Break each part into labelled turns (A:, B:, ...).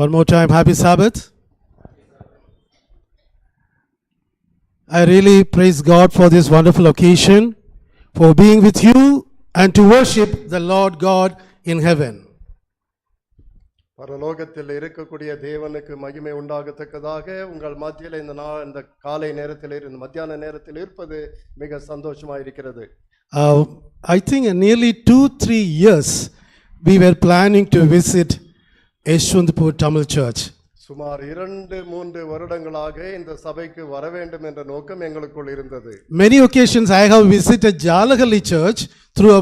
A: One more time, happy Sabbath. I really praise God for this wonderful occasion, for being with you and to worship the Lord God in heaven.
B: பரலோகத்தில் இருக்கக்கூடிய தேவனுக்கு மகிமை உண்டாகத்தக்கதாக உங்கள் மத்தியில் இந்த காலை நேரத்தில் இந்த மத்தியான நேரத்தில் இருப்பது மிக சந்தோஷமாக இருக்கிறது.
A: I think nearly 2-3 years we were planning to visit Yeshwantpur Tamil Church.
B: சுமார் 2-3 வருடங்களாக இந்த சபைக்கு வர வேண்டும் என்ற நோக்கம் எங்களுக்குள் இருந்தது.
A: Many occasions I have visited Jalahalli Church through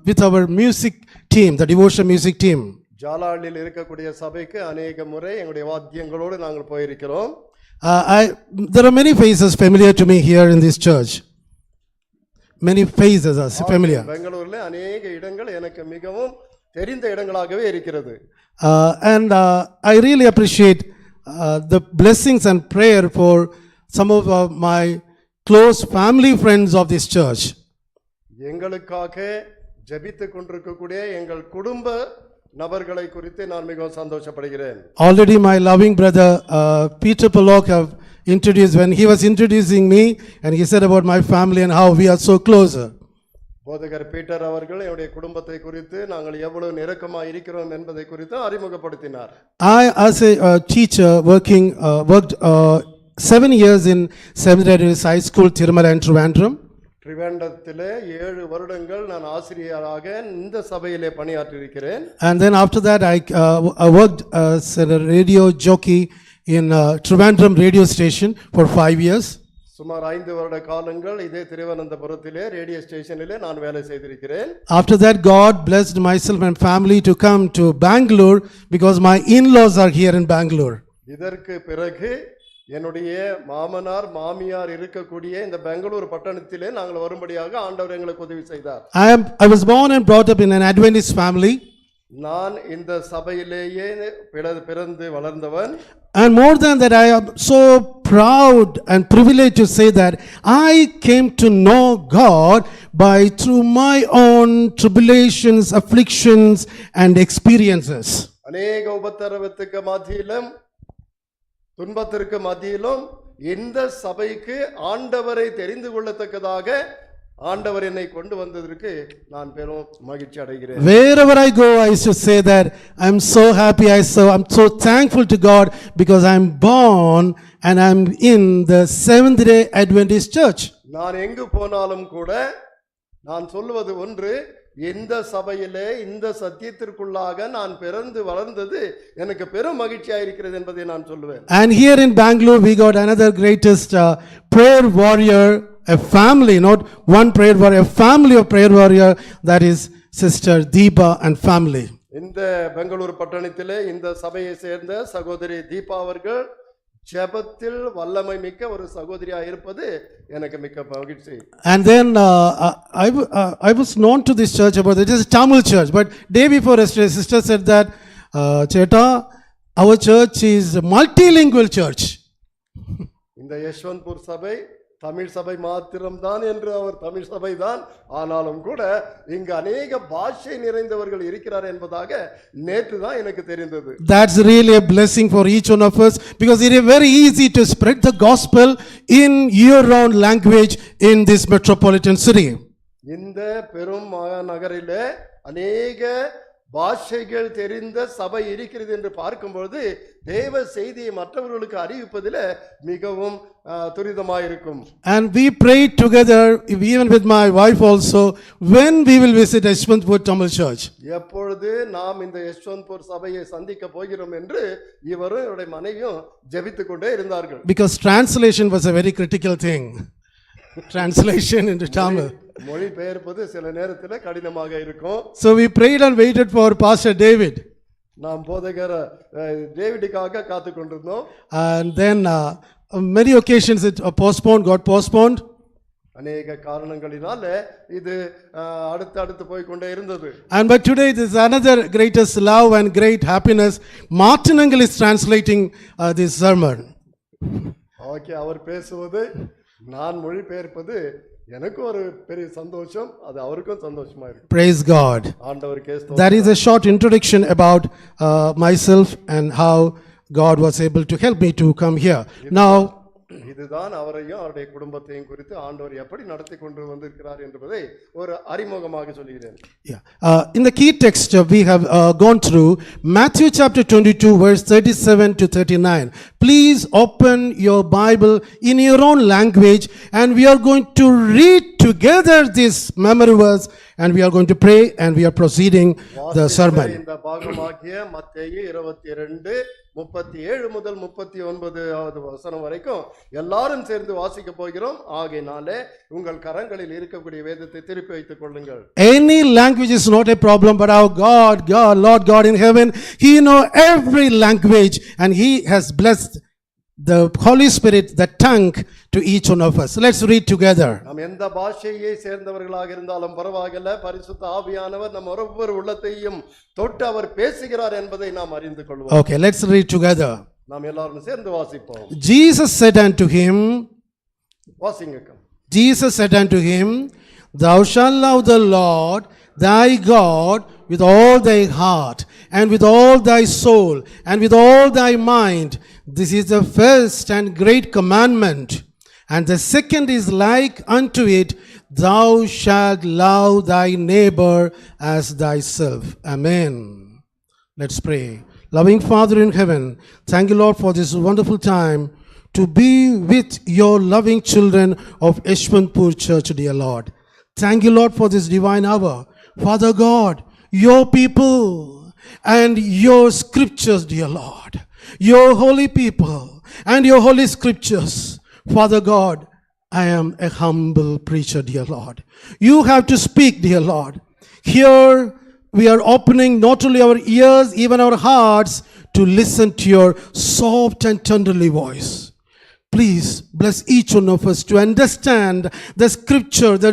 A: with our music team, the devotion music team.
B: ஜாலாலில் இருக்கக்கூடிய சபைக்கு अनेक முறை எங்களுடைய வாத்தியங்களோடு நாங்கள் போயிருக்கிறோம்.
A: There are many faces familiar to me here in this church. Many faces are familiar.
B: பெங்களூர்ல अनेक இடங்கள் எனக்கு மிகவும் தெரிந்த இடங்களாகவே இருக்கிறது.
A: And I really appreciate the blessings and prayer for some of my close family friends of this church.
B: எங்களுக்காக ஜெபித்துக் கொண்டிருக்கக்கூடிய எங்கள் குடும்ப நபர்களை குறித்து நான் மிகவும் சந்தோஷப்படுகிறேன்.
A: Already my loving brother Peter Pollock have introduced, when he was introducing me, and he said about my family and how we are so close.
B: போதகர் பீட்டர் அவர்கள் என்னுடைய குடும்பத்தை குறித்து நாங்கள் எவ்வளவு நெருக்கமாக இருக்கிறோம் என்பதை குறித்து அறிமுகப்படுத்தினார்.
A: I as a teacher worked 7 years in Seminary High School Tirumala and Trivandrum.
B: ட்ரிவாண்டத்திலே 7 வருடங்கள் நான் ஆசிரியராக இந்த சபையிலே பணியாற்றி இருக்கிறேன்.
A: And then after that I worked as a radio jockey in Trivandrum radio station for 5 years.
B: சுமார் 5 வருட காலங்கள் இதே திருவனந்தபுரத்திலே ரேடியோ ஸ்டேஷனிலே நான் வேலை செய்திருக்கிறேன்.
A: After that God blessed myself and family to come to Bangalore because my in-laws are here in Bangalore.
B: இதற்கு பிறகு என்னுடைய மாமனார் மாமியார் இருக்கக்கூடிய இந்த பெங்களூர் பட்டணத்திலே நாங்கள் வரும்படியாக ஆண்டவர் எங்களுக்கு உதவி செய்தார்.
A: I was born and brought up in an Adventist family.
B: நான் இந்த சபையிலேயே பிறந்து வளர்ந்தவன்.
A: And more than that, I am so proud and privileged to say that I came to know God through my own tribulations, afflictions and experiences.
B: अनेक உபத்திரவத்துக்கு மத்தியிலும் துன்பத்திற்கு மத்தியிலும் இந்த சபைக்கு ஆண்டவரை தெரிந்து கொள்ளத்தக்கதாக ஆண்டவர் என்னை கொண்டு வந்ததற்கு நான் பெரும் மகிழ்ச்சி அடைகிறேன்.
A: Wherever I go, I used to say that I'm so happy, I'm so thankful to God because I'm born and I'm in the Seventh-day Adventist Church.
B: நான் எங்கு போனாலும் கூட நான் சொல்வது ஒன்று, இந்த சபையிலே இந்த சத்தியத்திற்குள்ளாக நான் பிறந்து வளர்ந்தது எனக்கு பெரும் மகிழ்ச்சியாக இருக்கிறது என்பதை நான் சொல்லுவேன்.
A: And here in Bangalore we got another greatest prayer warrior, a family, not one prayer warrior, a family of prayer warrior, that is Sister Deepa and family.
B: இந்த பெங்களூர் பட்டணத்திலே இந்த சபையை சேர்ந்த சகோதரி தீபா அவர்கள் ஜெபத்தில் வல்லமை மிக்க ஒரு சகோதரியாக இருப்பது எனக்கு மிக்க மகிழ்ச்சி.
A: And then I was known to this church about it is a Tamil church, but day before yesterday sister said that Cheta, our church is a multilingual church.
B: இந்த யஷ்வந்த்பூர் சபை தமிழ் சபை மாத்திரம்தான் என்று அவர் தமிழ் சபை தான், ஆனாலும் கூட இங்கு अनेक பாஷை நிறைந்தவர்கள் இருக்கிறார் என்பதாக நேற்று தான் எனக்கு தெரிந்தது.
A: That's really a blessing for each one of us because it is very easy to spread the gospel in your own language in this metropolitan city.
B: இந்த பெரும் நகரிலே अनेक பாஷைகள் தெரிந்த சபை இருக்கிறது என்று பார்க்கும்போது தேவ செய்தியை மற்றவர்களுக்கு அறிவிப்பதில் மிகவும் துரிதமாக இருக்கும்.
A: And we prayed together, even with my wife also, when we will visit Yeshwantpur Tamil Church.
B: எப்பொழுது நாம் இந்த யஷ்வந்த்பூர் சபையை சந்திக்க போகிறோம் என்று இவரும் இவருடைய மனைவியும் ஜெபித்துக் கொண்டே இருந்தார்கள்.
A: Because translation was a very critical thing. Translation into Tamil.
B: மொழி பெயர்ப்பது சில நேரத்தில் கடினமாக இருக்கும்.
A: So we prayed and waited for Pastor David.
B: நாம் போதகர் டேவிடுக்காக காத்து கொண்டிருந்தோம்.
A: And then many occasions it got postponed.
B: अनेक காரணங்களினால இது அடுத்து போய் கொண்டே இருந்தது.
A: And but today this is another greatest love and great happiness. Martin Engel is translating this sermon.
B: Okay, அவர் பேசுவது நான் மொழிபெயர்ப்பது எனக்கு ஒரு பெரிய சந்தோஷம், அது அவருக்கும் சந்தோஷமா இருக்கு.
A: Praise God.
B: ஆண்டவருக்கே ஸ்தோத்திரம்.
A: That is a short introduction about myself and how God was able to help me to come here. Now,
B: இதுதான் அவரையும் அவருடைய குடும்பத்தையும் குறித்து ஆண்டவர் எப்படி நடத்தி கொண்டு வந்திருக்கிறார் என்பதை ஒரு அறிமுகமாக சொல்கிறேன்.
A: In the key text we have gone through Matthew chapter 22 verse 37 to 39. Please open your Bible in your own language and we are going to read together this memory verse and we are going to pray and we are proceeding the sermon.
B: இந்த பாகமாகிய மத்தேயு 22:37 முதல் 39வது வசனம் வரைக்கும் எல்லாரும் சேர்ந்து வாசிக்க போகிறோம். ஆகையினாலே உங்கள் கரங்களில் இருக்கக்கூடிய வேதத்தை திருப்பி வைத்துக் கொள்ளுங்கள்.
A: Any language is not a problem, but our Lord God in heaven, He knows every language and He has blessed the Holy Spirit, the tongue to each one of us. Let's read together.
B: நாம் எந்த பாஷையை சேர்ந்தவர்களாக இருந்தாலும் பரவாயில்லை, பரிசுத்த ஆவியானவர் நம்ம ஒவ்வொரு உள்ளத்தையும் தொட்டு அவர் பேசுகிறார் என்பதை நாம் அறிந்து கொள்வோம்.
A: Okay, let's read together.
B: நாம் எல்லாரும் சேர்ந்து வாசிப்போம்.
A: Jesus said unto him,
B: வாசிங்க.
A: Jesus said unto him, Thou shalt love the Lord thy God with all thy heart and with all thy soul and with all thy mind. This is the first and great commandment. And the second is like unto it, Thou shalt love thy neighbor as thyself. Amen. Let's pray. Loving Father in heaven, thank you, Lord, for this wonderful time to be with your loving children of Yeshwanthpur Church, dear Lord. Thank you, Lord, for this divine hour. Father God, your people and your scriptures, dear Lord, your holy people and your holy scriptures. Father God, I am a humble preacher, dear Lord. You have to speak, dear Lord. Here we are opening not only our ears, even our hearts to listen to your soft and tenderly voice. Please bless each one of us to understand the scripture, the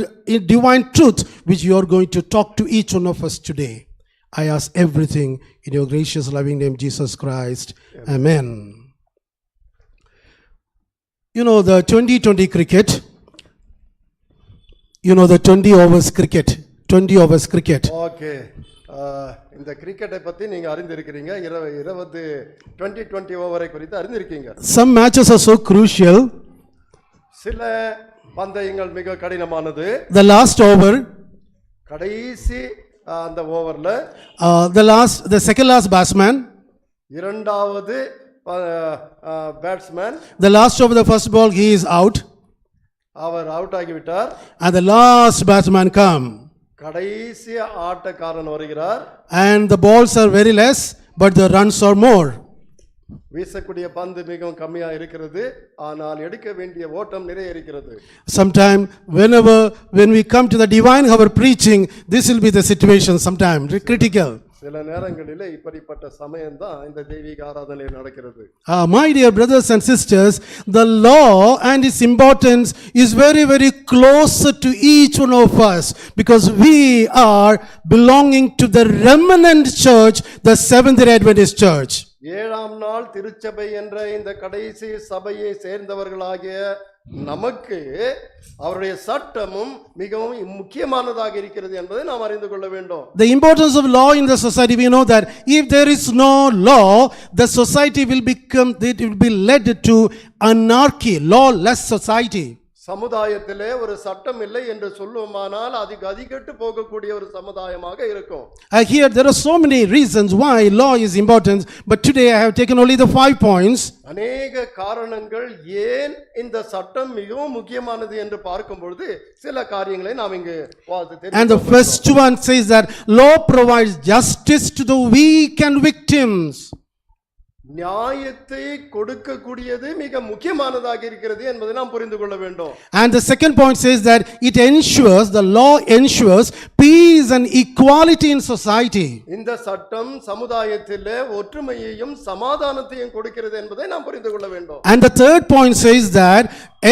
A: divine truth which you are going to talk to each one of us today. I ask everything in your gracious loving name, Jesus Christ. Amen. You know the 2020 cricket. You know the 20 overs cricket. 20 overs cricket.
B: Okay, இந்த கிரிக்கெட்டை பத்தி நீங்க அறிந்திருக்கிறீங்க. 20 ஓவரை குறித்து அறிந்திருக்கீங்க.
A: Some matches are so crucial.
B: சில பந்தயங்கள் மிக கடினமானது.
A: The last over,
B: கடைசி அந்த ஓவர்ல
A: the second last batsman,
B: இரண்டாவது batsman,
A: the last over the first ball, he is out,
B: அவர் அவுட் ஆகிவிட்டார்.
A: and the last batsman come,
B: கடைசி ஆட்டக்காரன் வருகிறார்.
A: and the balls are very less but the runs are more.
B: வீசக்கூடிய பந்து மிகவும் கம்மியா இருக்கிறது, ஆனால் எடுக்க வேண்டிய ஓட்டம் நிறைய இருக்கிறது.
A: Sometime when we come to the divine hour preaching, this will be the situation, sometime critical.
B: சில நேரங்களிலே இப்படிப்பட்ட சமயம்தான் இந்த தெய்வீக ஆராதனை நடக்கிறது.
A: My dear brothers and sisters, the law and its importance is very, very close to each one of us because we are belonging to the remnant church, the Seventh-day Adventist Church.
B: ஏழாம் நாள் திருச்சபை என்ற இந்த கடைசி சபையை சேர்ந்தவர்களாகிய நமக்கு அவருடைய சட்டமும் மிகவும் முக்கியமானதாக இருக்கிறது என்பதை நாம் அறிந்து கொள்ள வேண்டும்.
A: The importance of law in the society, we know that if there is no law, the society will be led to anarchy, lawless society.
B: சமுதாயத்திலே ஒரு சட்டம் இல்லை என்று சொல்லுமானால் அது கதிகெட்டு போகக்கூடிய ஒரு சமுதாயமாக இருக்கும்.
A: Here there are so many reasons why law is important, but today I have taken only the 5 points.
B: அநேக காரணங்கள் ஏன் இந்த சட்டம் மிகவும் முக்கியமானது என்று பார்க்கும் பொழுது சில காரியங்களை நாம் இங்கு
A: And the first one says that law provides justice to the weak and victims.
B: நியாயத்தை கொடுக்கக்கூடியது மிக முக்கியமானதாக இருக்கிறது என்பதை நாம் புரிந்து கொள்ள வேண்டும்.
A: And the second point says that the law ensures peace and equality in society.
B: இந்த சட்டம் சமுதாயத்திலே ஒற்றுமையையும் சமாதானத்தையும் கொடுக்கிறது என்பதை நாம் புரிந்து கொள்ள வேண்டும்.
A: And the third point says that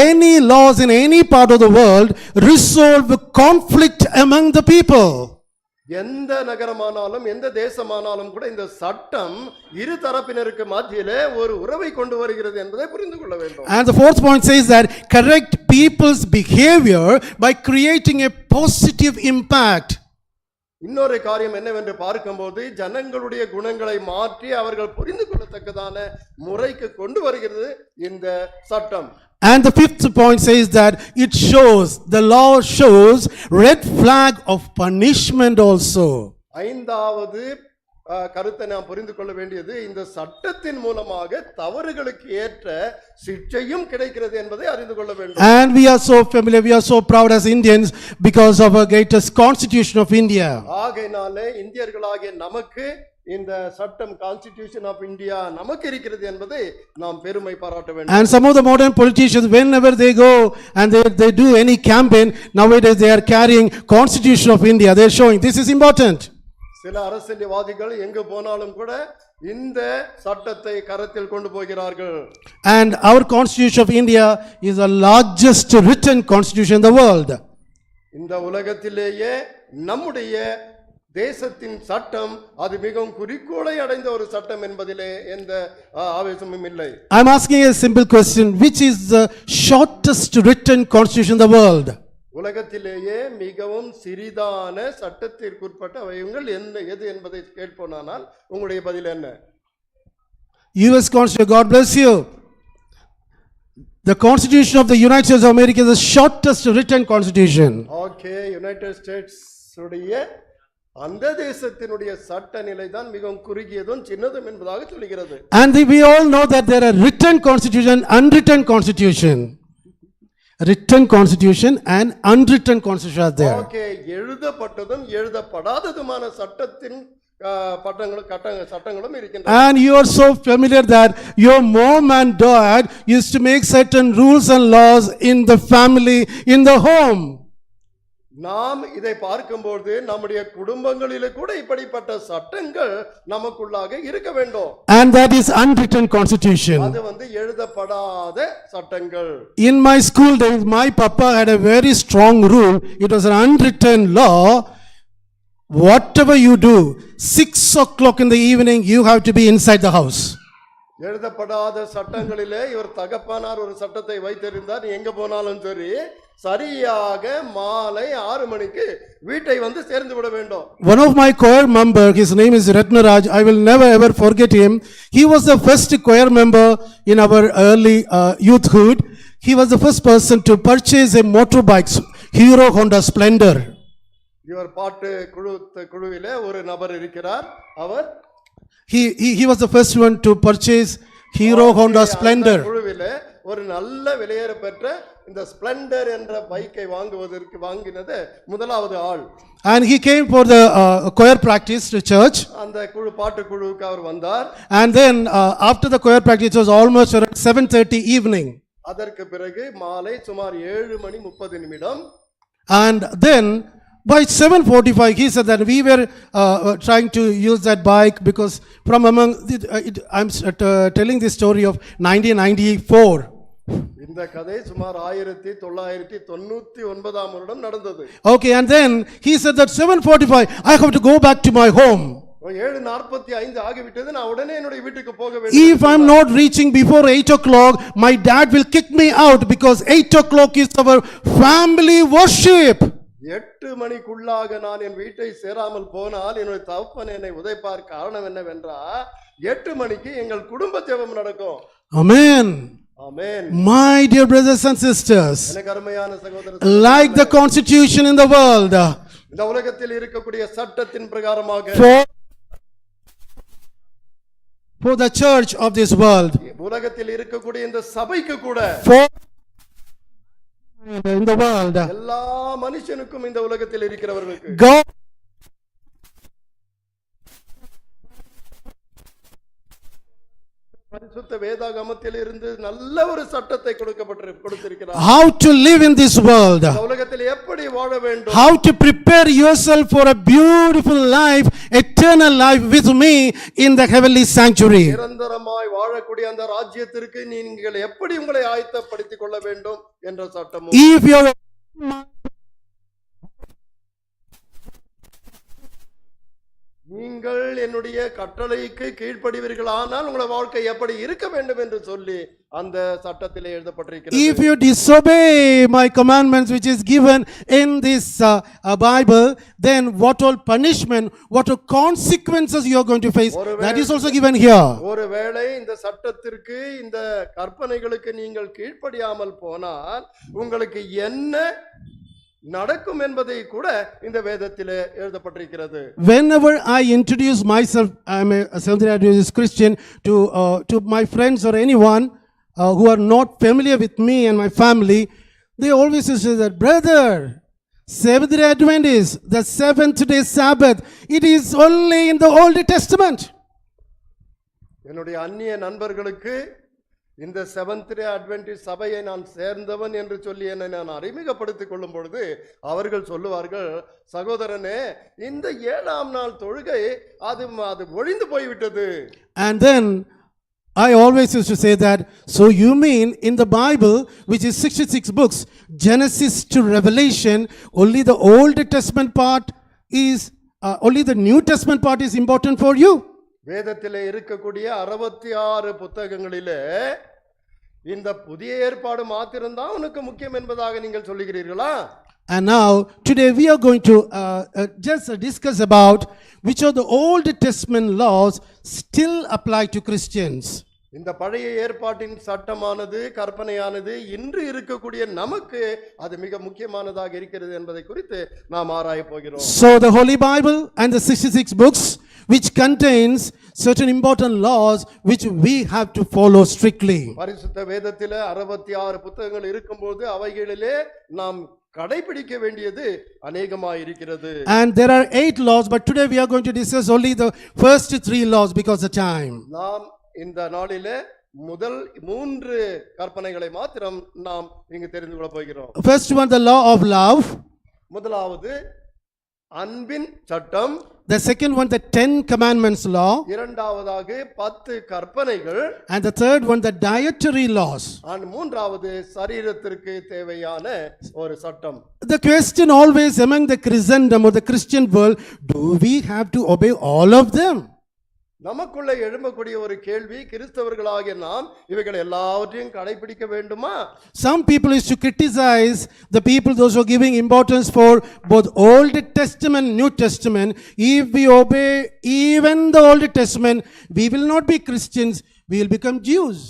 A: any laws in any part of the world resolve conflict among the people.
B: எந்த நகரமானாலும் எந்த தேசமானாலும் கூட இந்த சட்டம் இரு தரப்பினருக்கு மத்தியிலே ஒரு உறவை கொண்டு வருகிறது என்பதை புரிந்து கொள்ள வேண்டும்.
A: And the fourth point says that correct people's behavior by creating a positive impact.
B: இன்னொரு காரியம் என்னவென்று பார்க்கும்போது ஜனங்களுடைய குணங்களை மாற்றி அவர்கள் புரிந்து கொள்ளத்தக்கதான முறைக்கு கொண்டு வருகிறது இந்த சட்டம்.
A: And the fifth point says that it shows, the law shows red flag of punishment also.
B: ஐந்தாவது கருத்தை நாம் புரிந்து கொள்ள வேண்டியது இந்த சட்டத்தின் மூலமாக தவறுகளுக்கு ஏற்ற சிட்சையும் கிடைக்கிறது என்பதை அறிந்து கொள்ள வேண்டும்.
A: And we are so familiar, we are so proud as Indians because of our greatest constitution of India.
B: ஆகையினாலே இந்தியர்களாகிய நமக்கு இந்த சட்டம் கான்ஸ்டிடியூஷன் ஆஃப் இந்தியா நமக்கு இருக்கிறது என்பதை நாம் பெருமை பாராட்ட வேண்டும்.
A: And some of the modern politicians, whenever they go and they do any campaign, nowadays they are carrying constitution of India. They are showing this is important.
B: சில அரசியல்வாதிகள் எங்கு போனாலும் கூட இந்த சட்டத்தை கரத்தில் கொண்டு போகிறார்கள்.
A: And our constitution of India is the largest written constitution in the world.
B: இந்த உலகத்திலேயே நம்முடைய தேசத்தின் சட்டம் அது மிகவும் குறிக்கோளை அடைந்த ஒரு சட்டம் என்பதிலே எந்த ஆவேசமும் இல்லை.
A: I am asking a simple question, which is the shortest written constitution in the world?
B: உலகத்திலேயே மிகவும் சிறிதான சட்டத்திற்குட்பட்டவைகள் எது என்பதை கேட்போனால் உங்களுடைய பதில் என்ன?
A: US Constitution, God bless you. The Constitution of the United States of America is the shortest written constitution.
B: Okay, United States உடைய அந்த தேசத்தினுடைய சட்ட நிலை தான் மிகவும் குறுகியதும் சின்னதும் என்பதாக சொல்கிறது.
A: And we all know that there are written constitution, unwritten constitution. Written constitution and unwritten constitution are there.
B: Okay, எழுதப்பட்டதும் எழுதப்படாததுமான சட்டத்தின் சட்டங்களும் இருக்கின்றன.
A: And you are so familiar that your mom and dad used to make certain rules and laws in the family, in the home.
B: நாம் இதை பார்க்கும்போது நம்முடைய குடும்பங்களிலே கூட இப்படிப்பட்ட சட்டங்கள் நமக்குள்ளாக இருக்க வேண்டும்.
A: And that is unwritten constitution.
B: அது எழுதப்படாத சட்டங்கள்.
A: In my school days, my papa had a very strong rule. It was an unwritten law. Whatever you do, 6 o'clock in the evening, you have to be inside the house.
B: எழுதப்படாத சட்டங்களிலே இவர் தகப்பனார் ஒரு சட்டத்தை வைத்திருந்தார். எங்க போனாலும் சரி சரியாக மாலை 6 மணிக்கு வீட்டை சேர்ந்து விட வேண்டும்.
A: One of my choir member, his name is Ratnaraj, I will never ever forget him. He was the first choir member in our early youthhood. He was the first person to purchase a motorbike, Hero Honda Splendor.
B: இவர் பாட்டு குழுவிலே ஒரு நபர் இருக்கிறார். அவர்
A: he was the first one to purchase Hero Honda Splendor.
B: குழுவிலே ஒரு நல்ல விலையேற பெற்ற இந்த ஸ்ப்ளெண்டர் என்ற பைக்கை வாங்கினது முதலாவது ஆள்.
A: And he came for the choir practice to church.
B: அந்த பாட்டு குழுவுக்கு அவர் வந்தார்.
A: And then after the choir practice it was almost around 7:30 evening.
B: அதற்கு பிறகு மாலை சுமார் 7:30.
A: And then by 7:45 he said that we were trying to use that bike because from among I'm telling the story of 1994.
B: இந்த கதை சுமார் 1999ஆம் வருடம் நடந்தது.
A: Okay, and then he said that 7:45 I have to go back to my home.
B: 7:45 ஆகிவிட்டது, நான் உடனே என்னுடைய வீட்டுக்கு போக வேண்டும்.
A: If I am not reaching before 8 o'clock, my dad will kick me out because 8 o'clock is our family worship.
B: 8 மணிக்குள்ளாக நான் என் வீட்டை சேராமல் போனால் என்னுடைய தகப்பன் என்னை உதைப்பார். காரணம் என்னவென்றால் 8 மணிக்கு எங்கள் குடும்ப ஜெபம் நடக்கும்.
A: Amen.
B: Amen.
A: My dear brothers and sisters,
B: எனக்கு அருமையான சகோதரர்களே,
A: like the constitution in the world,
B: இந்த உலகத்தில் இருக்கக்கூடிய சட்டத்தின் பிரகாரமாக
A: for the church of this world,
B: உலகத்தில் இருக்கக்கூடிய இந்த சபைக்கு கூட
A: for in the world,
B: எல்லா மனுஷனுக்கும் இந்த உலகத்தில் இருக்கிறவர்களுக்கு
A: God
B: பரிசுத்த வேதாகமத்தில் இருந்து நல்ல ஒரு சட்டத்தை கொடுத்திருக்கிறார்.
A: how to live in this world,
B: இந்த உலகத்தில் எப்படி வாழ வேண்டும்,
A: how to prepare yourself for a beautiful life, eternal life with me in the heavenly sanctuary.
B: நிரந்தரமாய் வாழக்கூடிய அந்த ராஜ்யத்திற்கு நீங்கள் எப்படி உங்களை ஆயத்தப்படுத்திக் கொள்ள வேண்டும் என்ற சட்டமும்.
A: If you
B: நீங்கள் என்னுடைய கட்டளைக்கு கீழ்ப்படிவீர்களானால் உங்களுடைய வாழ்க்கை எப்படி இருக்க வேண்டும் என்று சொல்லி அந்த சட்டத்திலே எழுதப்பட்டிருக்கிறது.
A: If you disobey my commandments which is given in this Bible, then what all punishment, what all consequences you are going to face, that is also given here.
B: ஒருவேளை இந்த சட்டத்திற்கு இந்த கற்பனைகளுக்கு நீங்கள் கீழ்ப்படியாமல் போனால் உங்களுக்கு என்ன நடக்கும் என்பதை கூட இந்த வேதத்திலே எழுதப்பட்டிருக்கிறது.
A: Whenever I introduce myself, I am a Seventh-day Adventist Christian to my friends or anyone who are not familiar with me and my family, they always say that, brother, Seventh-day Adventist, the seventh-day Sabbath, it is only in the Old Testament.
B: என்னுடைய அந்நிய நண்பர்களுக்கு இந்த seventh day Adventist சபையை நான் சேர்ந்தவன் என்று சொல்லி என்னை நான் அறிமுகப்படுத்திக் கொள்ளும் பொழுது அவர்கள் சொல்லுவார்கள், சகோதரனே, இந்த 7ஆம் நாள் தொழுகை அது ஒழிந்து போய்விட்டது.
A: And then I always used to say that, so you mean in the Bible, which is 66 books, Genesis to Revelation, only the Old Testament part is, only the New Testament part is important for you?
B: வேதத்திலே இருக்கக்கூடிய 66 புத்தகங்களிலே இந்த புதிய ஏற்பாடு மாத்திரம்தான் உனக்கு முக்கியம் என்பதாக நீங்கள் சொல்லுகிறீர்களா?
A: And now today we are going to just discuss about which of the Old Testament laws still apply to Christians.
B: இந்த பழைய ஏற்பாட்டின் சட்டமானது கற்பனையானது இன்று இருக்கக்கூடிய நமக்கு அது மிக முக்கியமானதாக இருக்கிறது என்பதை குறித்து நாம் ஆராய போகிறோம்.
A: So the Holy Bible and the 66 books which contains certain important laws which we have to follow strictly.
B: பரிசுத்த வேதத்திலே 66 புத்தகங்கள் இருக்கும்போது அவைகளிலே நாம் கடைபிடிக்க வேண்டியது அநேகமாக இருக்கிறது.
A: And there are 8 laws, but today we are going to discuss only the first 3 laws because of time.
B: நாம் இந்த நாளிலே முதல் 3 கற்பனைகளை மாத்திரம் நாம் இங்கு தெரிந்து கொள்ள போகிறோம்.
A: First one, the law of love.
B: முதலாவது அன்பின் சட்டம்.
A: The second one, the 10 commandments law.
B: இரண்டாவதாக 10 கற்பனைகள்.
A: And the third one, the dietary laws.
B: and மூன்றாவது சரீரத்திற்கு தேவையான ஒரு சட்டம்.
A: The question always among the Christendom or the Christian world, do we have to obey all of them?
B: நமக்குள்ள எழும்பக்கூடிய ஒரு கேள்வி, கிறிஸ்தவர்களாகிய நாம் இவைகள் எல்லாவற்றையும் கடைபிடிக்க வேண்டுமா?
A: Some people used to criticize the people, those who are giving importance for both Old Testament, New Testament. If we obey even the Old Testament, we will not be Christians, we will become Jews.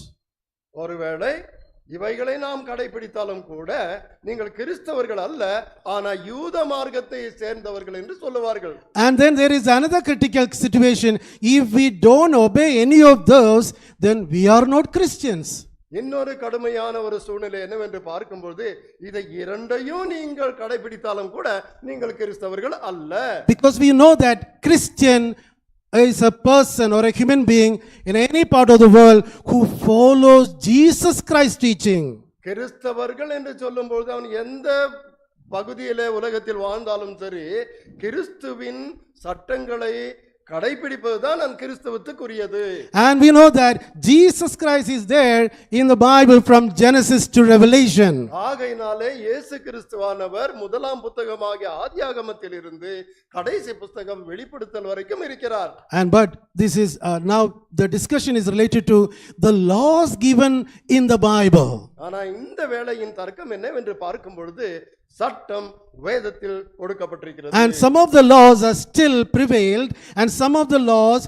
B: ஒருவேளை இவைகளை நாம் கடைபிடித்தாலும் கூட நீங்கள் கிறிஸ்தவர்கள் அல்ல, ஆனா யூத மார்க்கத்தை சேர்ந்தவர்கள் என்று சொல்லுவார்கள்.
A: And then there is another critical situation. If we don't obey any of those, then we are not Christians.
B: இன்னொரு கடுமையான ஒரு சூழ்நிலை என்னவென்று பார்க்கும்போது, இதை இரண்டையும் நீங்கள் கடைபிடித்தாலும் கூட நீங்கள் கிறிஸ்தவர்கள் அல்ல.
A: Because we know that Christian is a person or a human being in any part of the world who follows Jesus Christ teaching.
B: கிறிஸ்தவர்கள் என்று சொல்லும்போது அவன் எந்த பகுதியிலே உலகத்தில் வாழ்ந்தாலும் சரி, கிறிஸ்துவின் சட்டங்களை கடைபிடிப்பதுதான் நம் கிறிஸ்தவத்துக்குரியது.
A: And we know that Jesus Christ is there in the Bible from Genesis to Revelation.
B: ஆகையினாலே இயேசு கிறிஸ்துவானவர் முதலாம் புத்தகமாகிய ஆதியாகமத்தில் இருந்து கடைசி புத்தகம் வெளிப்படுத்தல் வரைக்கும் இருக்கிறார்.
A: And but this is now the discussion is related to the laws given in the Bible.
B: ஆனா இந்த வேளையின் தர்க்கம் என்னவென்று பார்க்கும் பொழுது சட்டம் வேதத்தில் கொடுக்கப்பட்டிருக்கிறது.
A: And some of the laws are still prevailed, and some of the laws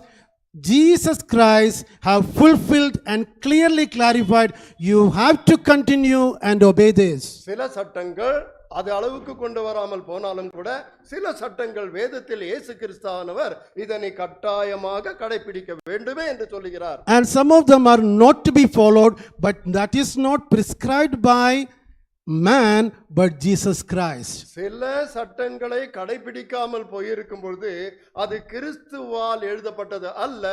A: Jesus Christ have fulfilled and clearly clarified. You have to continue and obey this.
B: சில சட்டங்கள் அது அளவுக்கு கொண்டு வராமல் போனாலும் கூட சில சட்டங்கள் வேதத்தில் இயேசு கிறிஸ்துவானவர் இதனை கட்டாயமாக கடைபிடிக்க வேண்டுமே என்று சொல்லுகிறார்.
A: And some of them are not to be followed, but that is not prescribed by man but Jesus Christ.
B: சில சட்டங்களை கடைபிடிக்காமல் போயிருக்கும் பொழுது அது கிறிஸ்துவால் எழுதப்பட்டது அல்ல,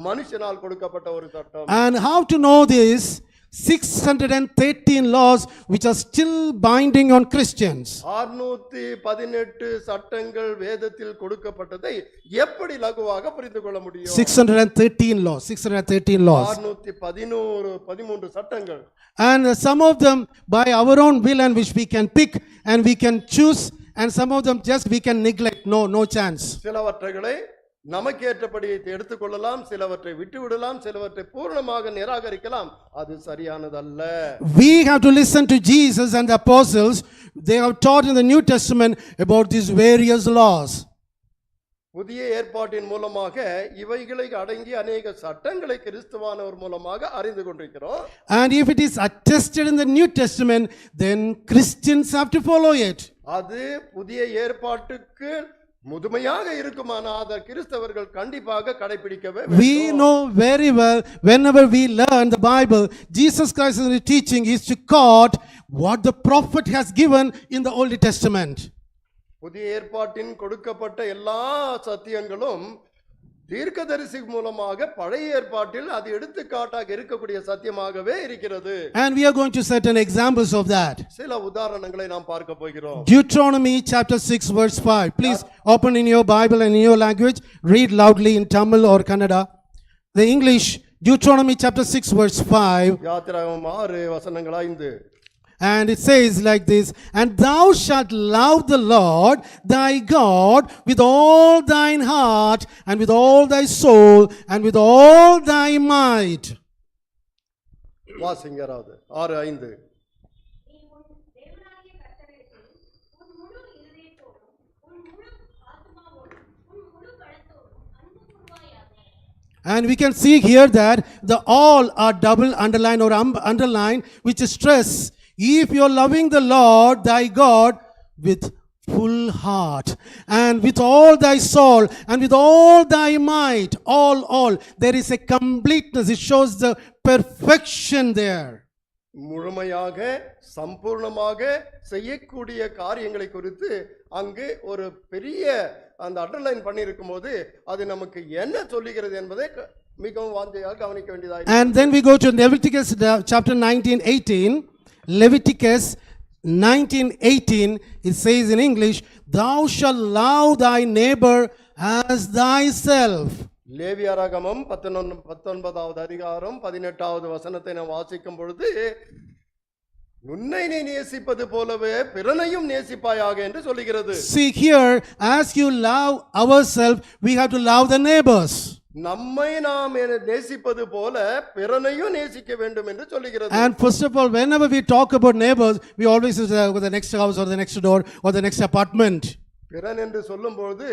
B: மனுஷனால் கொடுக்கப்பட்ட ஒரு சட்டம்.
A: And how to know this? 613 laws which are still binding on Christians.
B: 618 சட்டங்கள் வேதத்தில் கொடுக்கப்பட்டதை எப்படி லகுவாக புரிந்து கொள்ள முடியும்?
A: 613 laws.
B: 613 சட்டங்கள்.
A: And some of them by our own will and which we can pick and we can choose, and some of them just we can neglect. No chance.
B: சிலவற்றைகளை நமக்கு ஏற்றபடி எடுத்துக்கொள்ளலாம், சிலவற்றை விட்டுவிடலாம், சிலவற்றை பூர்ணமாக நிராகரிக்கலாம். அது சரியானதல்ல.
A: We have to listen to Jesus and the apostles. They have taught in the New Testament about these various laws.
B: புதிய ஏற்பாட்டின் மூலமாக இவைகளை அடங்கி அநேக சட்டங்களை கிறிஸ்துவானவர் மூலமாக அறிந்து கொண்டிருக்கிறோம்.
A: And if it is attested in the New Testament, then Christians have to follow it.
B: அது புதிய ஏற்பாட்டுக்கு முதுமையாக இருக்குமானால் அதை கிறிஸ்தவர்கள் கண்டிப்பாக கடைபிடிக்கவே
A: We know very well, whenever we learn the Bible, Jesus Christ in the teaching is to quote what the prophet has given in the Old Testament.
B: புதிய ஏற்பாட்டின் கொடுக்கப்பட்ட எல்லா சத்தியங்களும் தீர்க்கதரிசி மூலமாக பழைய ஏற்பாட்டில் அது எடுத்துக்காட்டாக இருக்கக்கூடிய சத்தியமாகவே இருக்கிறது.
A: And we are going to certain examples of that.
B: சில உதாரணங்களை நாம் பார்க்க போகிறோம்.
A: Deuteronomy chapter 6 verse 5. Please open in your Bible and in your language. Read loudly in Tamil or Kannada. The English, Deuteronomy chapter 6 verse 5.
B: யாத்திராகமம் 6 வசனங்கள் 5.
A: And it says like this, and thou shalt love the Lord thy God with all thine heart and with all thy soul and with all thy might.
B: வாசிங்கராவது 6:5.
C: நீ உன் தேவனாகிய கர்த்தரிடத்தில் உன் முழு இதயத்தோடும் உன் முழு ஆத்துமாவோடும் உன் முழு பலத்தோடும் அன்பு கூர்வாயாக.
A: And we can see here that the all are double underline or underline, which stress, if you are loving the Lord thy God with full heart and with all thy soul and with all thy might, all, there is a completeness. It shows the perfection there.
B: முழுமையாக சம்பூர்ணமாக செய்யக்கூடிய காரியங்களை குறித்து அங்கு ஒரு பெரிய அந்த underline பண்ணியிருக்கும் போது அது நமக்கு என்ன சொல்லுகிறது என்பதை மிகவும் வாஞ்சையாக கவனிக்க வேண்டியதாக.
A: And then we go to Leviticus chapter 19:18. Leviticus 19:18, it says in English, thou shalt love thy neighbor as thyself.
B: லேவியராகமம் 19வது அதிகாரம் 18வது வசனத்தை நாம் வாசிக்கும் பொழுது உன்னை நீ நேசிப்பது போலவே பிறனையும் நேசிப்பாயாக என்று சொல்லுகிறது.
A: See here, as you love ourselves, we have to love the neighbors.
B: நம்மை நாம் நேசிப்பது போல பிறனையும் நேசிக்க வேண்டும் என்று சொல்லுகிறது.
A: And first of all, whenever we talk about neighbors, we always say the next house or the next door or the next apartment.
B: பிறன் என்று சொல்லும்போது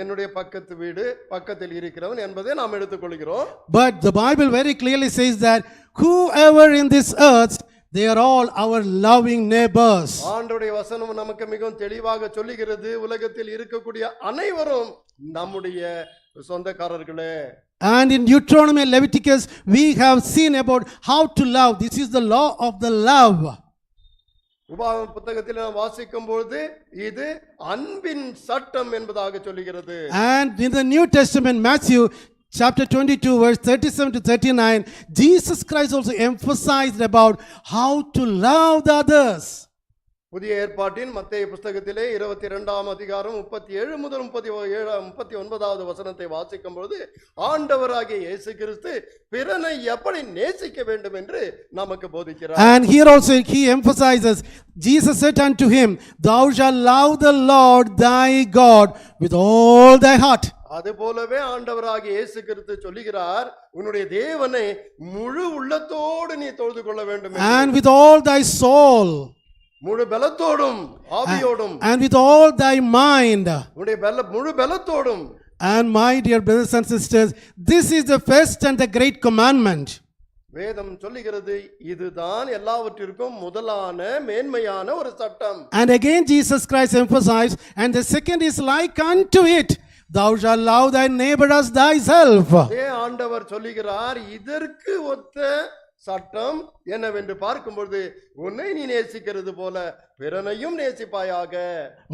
B: என்னுடைய பக்கத்து வீடு பக்கத்தில் இருக்கிறவன் என்பதை நாம் எடுத்துக்கொள்கிறோம்.
A: But the Bible very clearly says that whoever in this earth, they are all our loving neighbors.
B: ஆண்டவருடைய வசனம் நமக்கு மிகவும் தெளிவாக சொல்லுகிறது, உலகத்தில் இருக்கக்கூடிய அனைவரும் நம்முடைய சொந்தக்காரர்களே.
A: And in Deuteronomy and Leviticus, we have seen about how to love. This is the law of the love.
B: உபாகம புத்தகத்தில் நாம் வாசிக்கும் பொழுது இது அன்பின் சட்டம் என்பதாக சொல்லுகிறது.
A: And in the New Testament, Matthew chapter 22 verse 37 to 39, Jesus Christ also emphasized about how to love the others.
B: புதிய ஏற்பாட்டின் மத்தேயு புத்தகத்திலே 22ஆம் அதிகாரம் 37 முதல் 39வது வசனத்தை வாசிக்கும் பொழுது ஆண்டவராகிய இயேசு கிறிஸ்து பிறனை எப்படி நேசிக்க வேண்டும் என்று நமக்கு போதிக்கிறார்.
A: And here also he emphasizes, Jesus said unto him, thou shalt love the Lord thy God with all thy heart.
B: அது போலவே ஆண்டவராகிய இயேசு கிறிஸ்து சொல்லுகிறார், உன்னுடைய தேவனை முழு உள்ளத்தோடு நீ தொழுது கொள்ள வேண்டும்
A: and with all thy soul,
B: முழு பலத்தோடும் ஆவியோடும்,
A: and with all thy mind.
B: உன்னுடைய முழு பலத்தோடும்.
A: And my dear brothers and sisters, this is the first and the great commandment.
B: வேதம் சொல்லுகிறது இதுதான் எல்லாவற்றிற்கும் முதலான மேன்மையான ஒரு சட்டம்.
A: And again Jesus Christ emphasized, and the second is like unto it, thou shalt love thy neighbor as thyself.
B: ஆண்டவர் சொல்லுகிறார் இதற்கு ஒத்த சட்டம் என்னவென்று பார்க்கும்போது உன்னை நீ நேசிக்கிறது போல பிறனையும் நேசிப்பாயாக.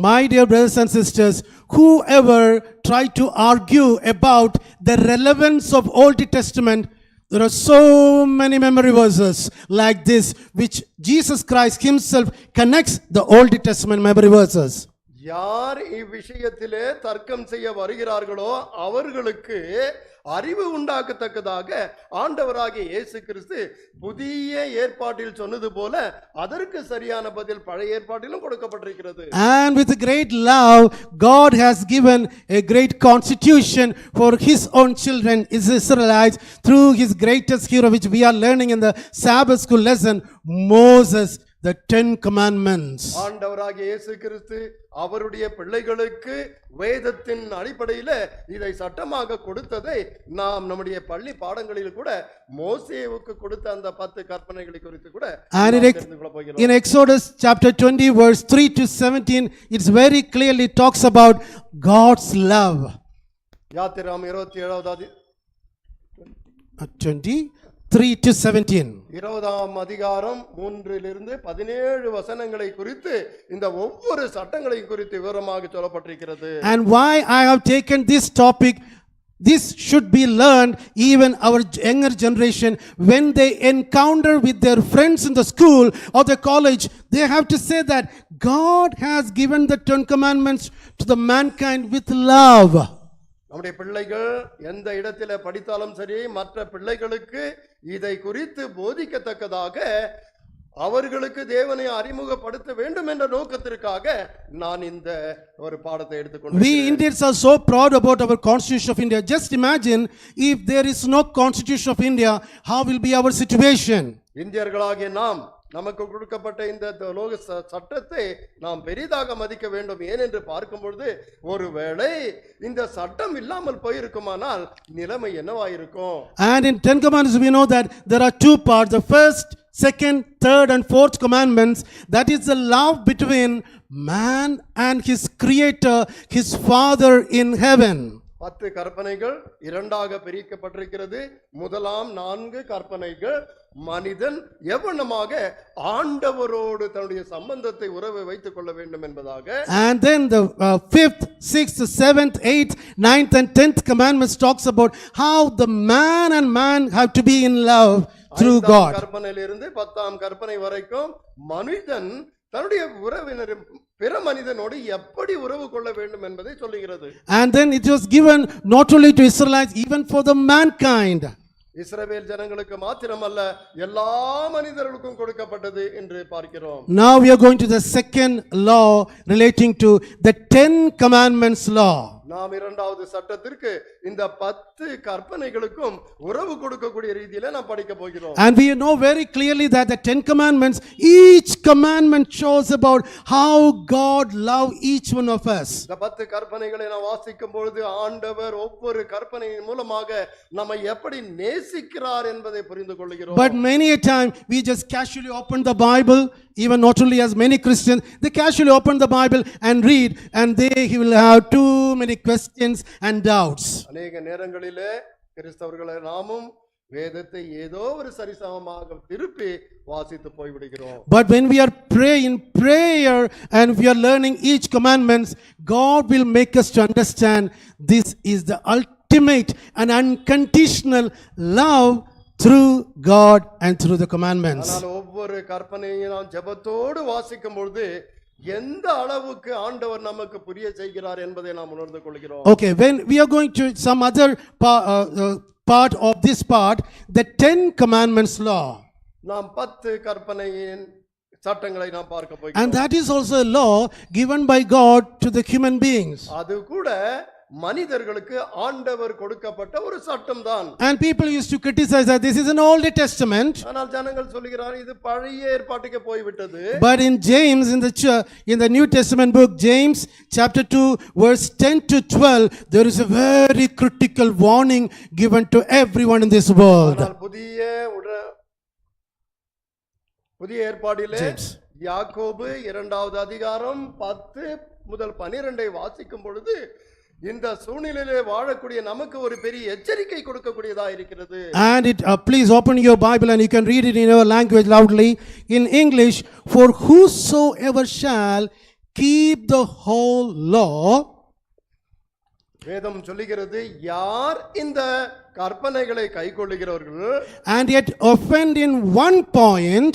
A: My dear brothers and sisters, whoever try to argue about the relevance of Old Testament, there are so many memory verses like this which Jesus Christ himself connects the Old Testament memory verses.
B: யார் இவ்விஷயத்திலே தர்க்கம் செய்ய வருகிறார்களோ அவர்களுக்கு அறிவு உண்டாக்கத்தக்கதாக ஆண்டவராகிய இயேசு கிறிஸ்து புதிய ஏற்பாட்டில் சொன்னது போல அதற்கு சரியான பதில் பழைய ஏற்பாட்டிலும் கொடுக்கப்பட்டிருக்கிறது.
A: And with great love, God has given a great constitution for His own children, His Israelites, through His greatest hero, which we are learning in the Sabbath school lesson, Moses, the 10 commandments.
B: ஆண்டவராகிய இயேசு கிறிஸ்து அவருடைய பிள்ளைகளுக்கு வேதத்தின் அடிப்படையில இதை சட்டமாக கொடுத்ததை நாம் நம்முடைய பள்ளி பாடங்களில் கூட மோசேவுக்கு கொடுத்த அந்த 10 கற்பனைகளை குறித்து கூட தெரிந்து கொள்ள போகிறோம்.
A: In Exodus chapter 20 verse 3 to 17, it's very clearly talks about God's love.
B: யாத்திராகமம் 27வது
A: 23 to 17.
B: 20ஆம் அதிகாரம் 3 17 வசனங்களை குறித்து இந்த ஒவ்வொரு சட்டங்களையும் குறித்து விவரமாக சொல்லப்பட்டிருக்கிறது.
A: And why I have taken this topic, this should be learned even our younger generation when they encounter with their friends in the school or the college. They have to say that God has given the 10 commandments to the mankind with love.
B: நம்முடைய பிள்ளைகள் எந்த இடத்துல படித்தாலும் சரி மற்ற பிள்ளைகளுக்கு இதை குறித்து போதிக்கத்தக்கதாக அவர்களுக்கு தேவனை அறிமுகப்படுத்த வேண்டும் என்ற நோக்கத்திற்காக நான் இந்த ஒரு பாடத்தை எடுத்துக்கொண்டேன்.
A: We Indians are so proud about our Constitution of India. Just imagine if there is no Constitution of India, how will be our situation?
B: இந்தியர்களாகிய நாம் நமக்கு கொடுக்கப்பட்ட இந்த லோக சட்டத்தை நாம் பெரிதாக மதிக்க வேண்டும். ஏனென்று பார்க்கும் பொழுது ஒருவேளை இந்த சட்டம் இல்லாமல் போயிருக்குமானால் நிலைமை என்னவாயிருக்கும்?
A: And in 10 commandments we know that there are 2 parts. The first, second, third and fourth commandments, that is the love between man and his creator, his father in heaven.
B: 10 கற்பனைகள் இரண்டாக பிரிக்கப்பட்டிருக்கிறது. முதலாம் 4 கற்பனைகள் மனிதன் எவ்வளமாக ஆண்டவரோடு தன்னுடைய சம்பந்தத்தை உறவை வைத்துக் கொள்ள வேண்டும் என்பதாக.
A: And then the 5th, 6th, 7th, 8th, 9th and 10th commandments talks about how the man and man have to be in love through God.
B: கற்பனையிலிருந்து 10ஆம் கற்பனை வரைக்கும் மனிதன் தன்னுடைய உறவினர் பிற மனிதனோடு எப்படி உறவு கொள்ள வேண்டும் என்பதை சொல்லுகிறது.
A: And then it was given not only to Israelites, even for the mankind.
B: இஸ்ரவேல் ஜனங்களுக்கு மாத்திரமல்ல எல்லா மனிதர்களுக்கும் கொடுக்கப்பட்டது என்று பார்க்கிறோம்.
A: Now we are going to the second law relating to the 10 commandments law.
B: நாம் இரண்டாவது சட்டத்திற்கு இந்த 10 கற்பனைகளுக்கும் உறவு கொடுக்கக்கூடிய ரீதியில நாம் படிக்க போகிறோம்.
A: And we know very clearly that the 10 commandments, each commandment shows about how God loved each one of us.
B: இந்த 10 கற்பனைகளை நாம் வாசிக்கும் பொழுது ஆண்டவர் ஒவ்வொரு கற்பனையின் மூலமாக நம்மை எப்படி நேசிக்கிறார் என்பதை புரிந்து கொள்கிறோம்.
A: But many a time we just casually open the Bible, even not only as many Christians, they casually open the Bible and read, and he will have too many questions and doubts.
B: அநேக நேரங்களிலே கிறிஸ்தவர்களை நாமும் வேதத்தை ஏதோ ஒரு சரிசமமாக திருப்பி வாசித்து போய்விடுகிறோம்.
A: But when we are in prayer and we are learning each commandments, God will make us to understand this is the ultimate and unconditional love through God and through the commandments.
B: ஆனால் ஒவ்வொரு கற்பனையை நாம் ஜெபத்தோடு வாசிக்கும் பொழுது எந்த அளவுக்கு ஆண்டவர் நமக்கு புரிய செய்கிறார் என்பதை நாம் உணர்ந்து கொள்கிறோம்.
A: Okay, when we are going to some other part of this part, the 10 commandments law.
B: நாம் 10 கற்பனையின் சட்டங்களை நாம் பார்க்க போகிறோம்.
A: And that is also a law given by God to the human beings.
B: அது கூட மனிதர்களுக்கு ஆண்டவர் கொடுக்கப்பட்ட ஒரு சட்டம் தான்.
A: And people used to criticize that this is an Old Testament.
B: ஆனால் ஜனங்கள் சொல்கிறார்கள் இது பழைய ஏற்பாட்டுக்கு போய் விட்டது.
A: But in James, in the New Testament book, James chapter 2 verse 10 to 12, there is a very critical warning given to everyone in this world.
B: ஆனால் புதிய ஏற்பாட்டிலே யாக்கோபு 2வது அதிகாரம் 10 முதல் 12 வாசிக்கும் பொழுது இந்த சூழ்நிலையிலே வாழக்கூடிய நமக்கு ஒரு பெரிய எச்சரிக்கை கொடுக்கக்கூடியதா இருக்கிறது.
A: And please open your Bible and you can read it in your language loudly. In English, for whosoever shall keep the whole law.
B: வேதம் சொல்லுகிறது யார் இந்த கற்பனைகளை கைக்கொள்ளுகிறவர்கள்
A: and yet offend in one point,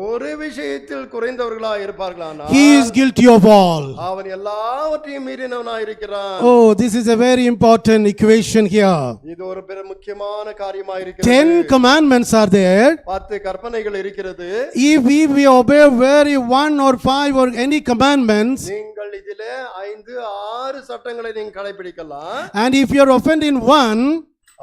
B: ஒரு விஷயத்தில் குறைந்தவர்களா இருப்பார்களானால்
A: he is guilty of all.
B: அவன் எல்லாவற்றையும் மீறினவனா இருக்கிறான்.
A: Oh, this is a very important equation here.
B: இது ஒரு பெரிய முக்கியமான காரியமா இருக்கிறது.
A: 10 commandments are there.
B: 10 கற்பனைகள் இருக்கிறது.
A: If we obey very one or five or any commandments,
B: நீங்கள் இதிலே 5 6 சட்டங்களை நீங்கள் கடைபிடிக்கலாம்.
A: and if you are offended in one,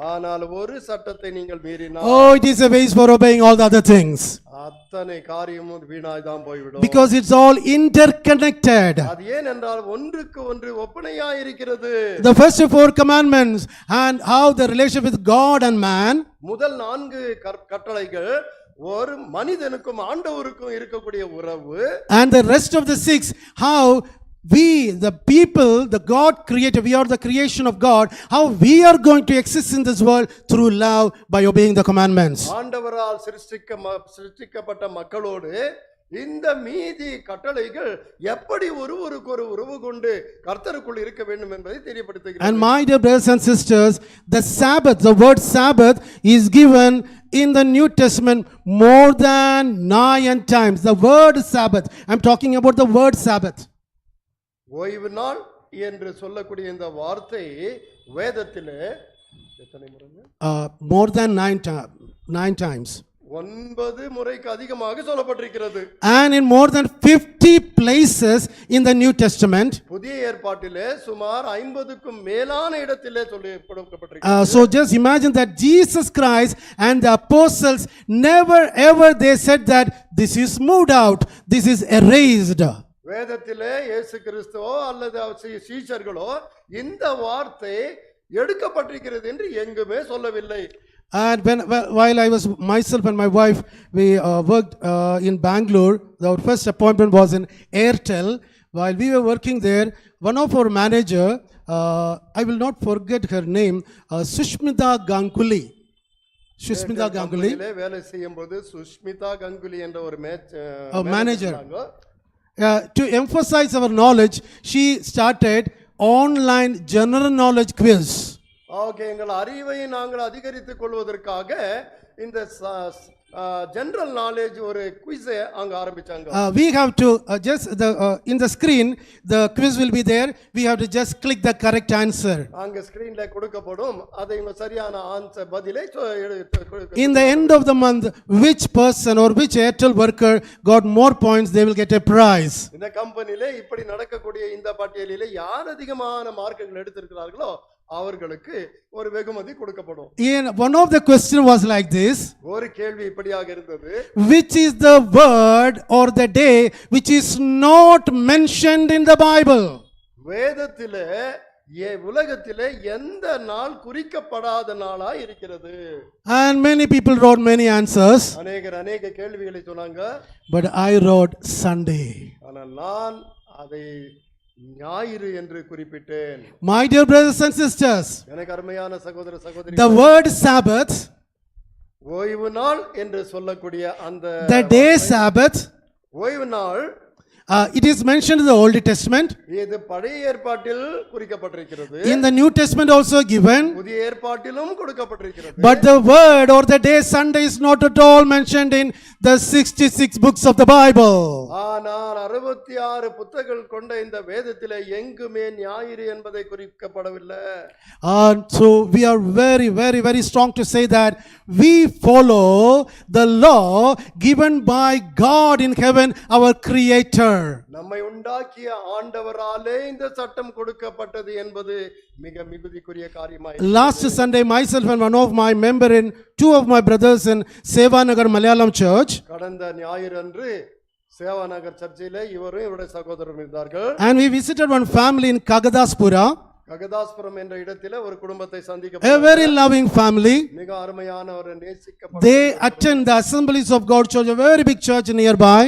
B: ஆனால் ஒரு சட்டத்தை நீங்கள் மீறினால்
A: oh, it is a waste for obeying all the other things.
B: அத்தனை காரியமும் வீணாய் தான் போய்விடும்.
A: Because it's all interconnected.
B: அது ஏன் என்றால் ஒன்றுக்கு ஒன்று ஒப்பனையாய் இருக்கிறது.
A: The first 4 commandments and how the relationship with God and man.
B: முதல் 4 கட்டளைகள் ஒரு மனிதனுக்கும் ஆண்டவருக்கும் இருக்கக்கூடிய உறவு.
A: And the rest of the 6, how we, the people, the God created, we are the creation of God, how we are going to exist in this world through love by obeying the commandments.
B: ஆண்டவரால் சிருஷ்டிக்கப்பட்ட மக்களோடு இந்த மீதி கட்டளைகள் எப்படி ஒருவருக்கு ஒரு உறவு கொண்டு கர்த்தருக்குள் இருக்க வேண்டும் என்பதை தெரியப்படுத்துகிறது.
A: And my dear brothers and sisters, the Sabbath, the word Sabbath is given in the New Testament more than 9 times. The word Sabbath, I'm talking about the word Sabbath.
B: ஓய்வு நாள் என்று சொல்லக்கூடிய இந்த வார்த்தை வேதத்திலே எத்தனை முறை?
A: More than 9 times.
B: 9 முறைக்கு அதிகமாக சொல்லப்பட்டிருக்கிறது.
A: And in more than 50 places in the New Testament.
B: புதிய ஏற்பாட்டிலே சுமார் 50க்கும் மேலான இடத்திலே சொல்லி கொடுக்கப்பட்டிருக்கிறது.
A: So just imagine that Jesus Christ and the apostles never ever they said that this is moved out, this is erased.
B: வேதத்திலே இயேசு கிறிஸ்துவோ அல்லது சீஷர்களோ இந்த வார்த்தை எடுக்கப்பட்டிருக்கிறது என்று எங்குமே சொல்லவில்லை.
A: And while I was myself and my wife, we worked in Bangalore. Our first appointment was in Airtel. While we were working there, one of our manager, I will not forget her name, Sushmita Ganguly. Sushmita Ganguly.
B: வேலை செய்யும்போது சுஷ்மிதா கங்குலி என்ற ஒரு
A: manager. To emphasize our knowledge, she started online general knowledge quiz.
B: Okay, எங்கள் அறிவை நாங்கள் அதிகரித்துக் கொள்வதற்காக இந்த ஜெனரல் நாலேஜ் ஒரு குவிஸ் அங்க ஆரம்பிச்சாங்க.
A: We have to just in the screen the quiz will be there. We have to just click the correct answer.
B: அங்க ஸ்கிரீன்ல கொடுக்கப்படும், அதை சரியான ஆன்சர் பதிலை
A: in the end of the month, which person or which Airtel worker got more points, they will get a prize.
B: இந்த கம்பெனிலே இப்படி நடக்கக்கூடிய இந்த பட்டியலிலே யார் அதிகமான மார்க்குகள் எடுத்திருக்கிறார்களோ அவர்களுக்கு ஒரு வெகுமதி கொடுக்கப்படும்.
A: One of the question was like this.
B: ஒரு கேள்வி இப்படியாக இருந்தது,
A: which is the word or the day which is not mentioned in the Bible?
B: வேதத்திலே உலகத்திலே எந்த நாள் குறிக்கப்படாத நாளா இருக்கிறது?
A: And many people wrote many answers.
B: அநேக கேள்விகளை சொன்னாங்க.
A: But I wrote Sunday.
B: ஆனால் நான் அதை ஞாயிறு என்று குறிப்பிட்டேன்.
A: My dear brothers and sisters,
B: எனக்கு அருமையான சகோதர சகோதரி,
A: the word Sabbath,
B: ஓய்வு நாள் என்று சொல்லக்கூடிய அந்த
A: the day Sabbath,
B: ஓய்வு நாள்,
A: it is mentioned in the Old Testament.
B: இது பழைய ஏற்பாட்டில் குறிக்கப்பட்டிருக்கிறது.
A: In the New Testament also given.
B: புதிய ஏற்பாட்டிலும் கொடுக்கப்பட்டிருக்கிறது.
A: But the word or the day Sunday is not at all mentioned in the 66 books of the Bible.
B: ஆனால் 66 புத்தகங்கள் கொண்ட இந்த வேதத்திலே எங்குமே ஞாயிறு என்பதை குறிக்கப்படவில்லை.
A: So we are very very very strong to say that we follow the law given by God in heaven, our creator.
B: நம்மை உண்டாக்கிய ஆண்டவராலே இந்த சட்டம் கொடுக்கப்பட்டது என்பது மிக மிகுதிக்குரிய காரியமாய்.
A: Last Sunday myself and one of my member in two of my brothers in Sevanagar Malayalam church,
B: கடந்த ஞாயிறு அன்று சேவாநகர் சர்ச்சிலே இவரும் இவருடைய சகோதரரும் இருந்தார்கள்.
A: and we visited one family in Kagadaspura.
B: ககதாஸ்புரம் என்ற இடத்திலே ஒரு குடும்பத்தை சந்திக்க,
A: a very loving family.
B: மிக அருமையான ஒரு நேசிக்கப்பட்ட,
A: they attend the Assemblies of God church, a very big church nearby.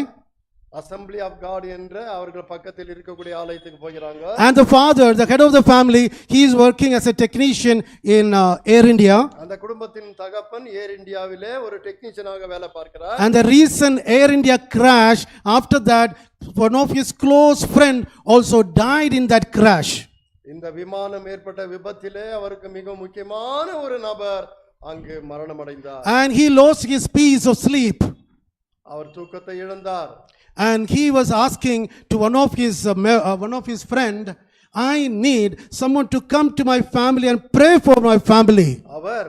B: Assembly of God என்ற அவர்கள் பக்கத்தில் இருக்கக்கூடிய ஆலயத்துக்கு போகிறாங்க.
A: And the father, the head of the family, he is working as a technician in Air India.
B: அந்த குடும்பத்தின் தகப்பன் ஏர் இந்தியாவிலே ஒரு டெக்னீஷியனாக வேலை பார்க்கிறார்.
A: And the recent Air India crash, after that one of his close friend also died in that crash.
B: இந்த விமானம் ஏற்பட்ட விபத்திலே அவருக்கு மிக முக்கியமான ஒரு நபர் அங்கு மரணம் அடைந்தார்.
A: And he lost his peace of sleep.
B: அவர் தூக்கத்தை இழந்தார்.
A: And he was asking to one of his friend, I need someone to come to my family and pray for my family.
B: அவர்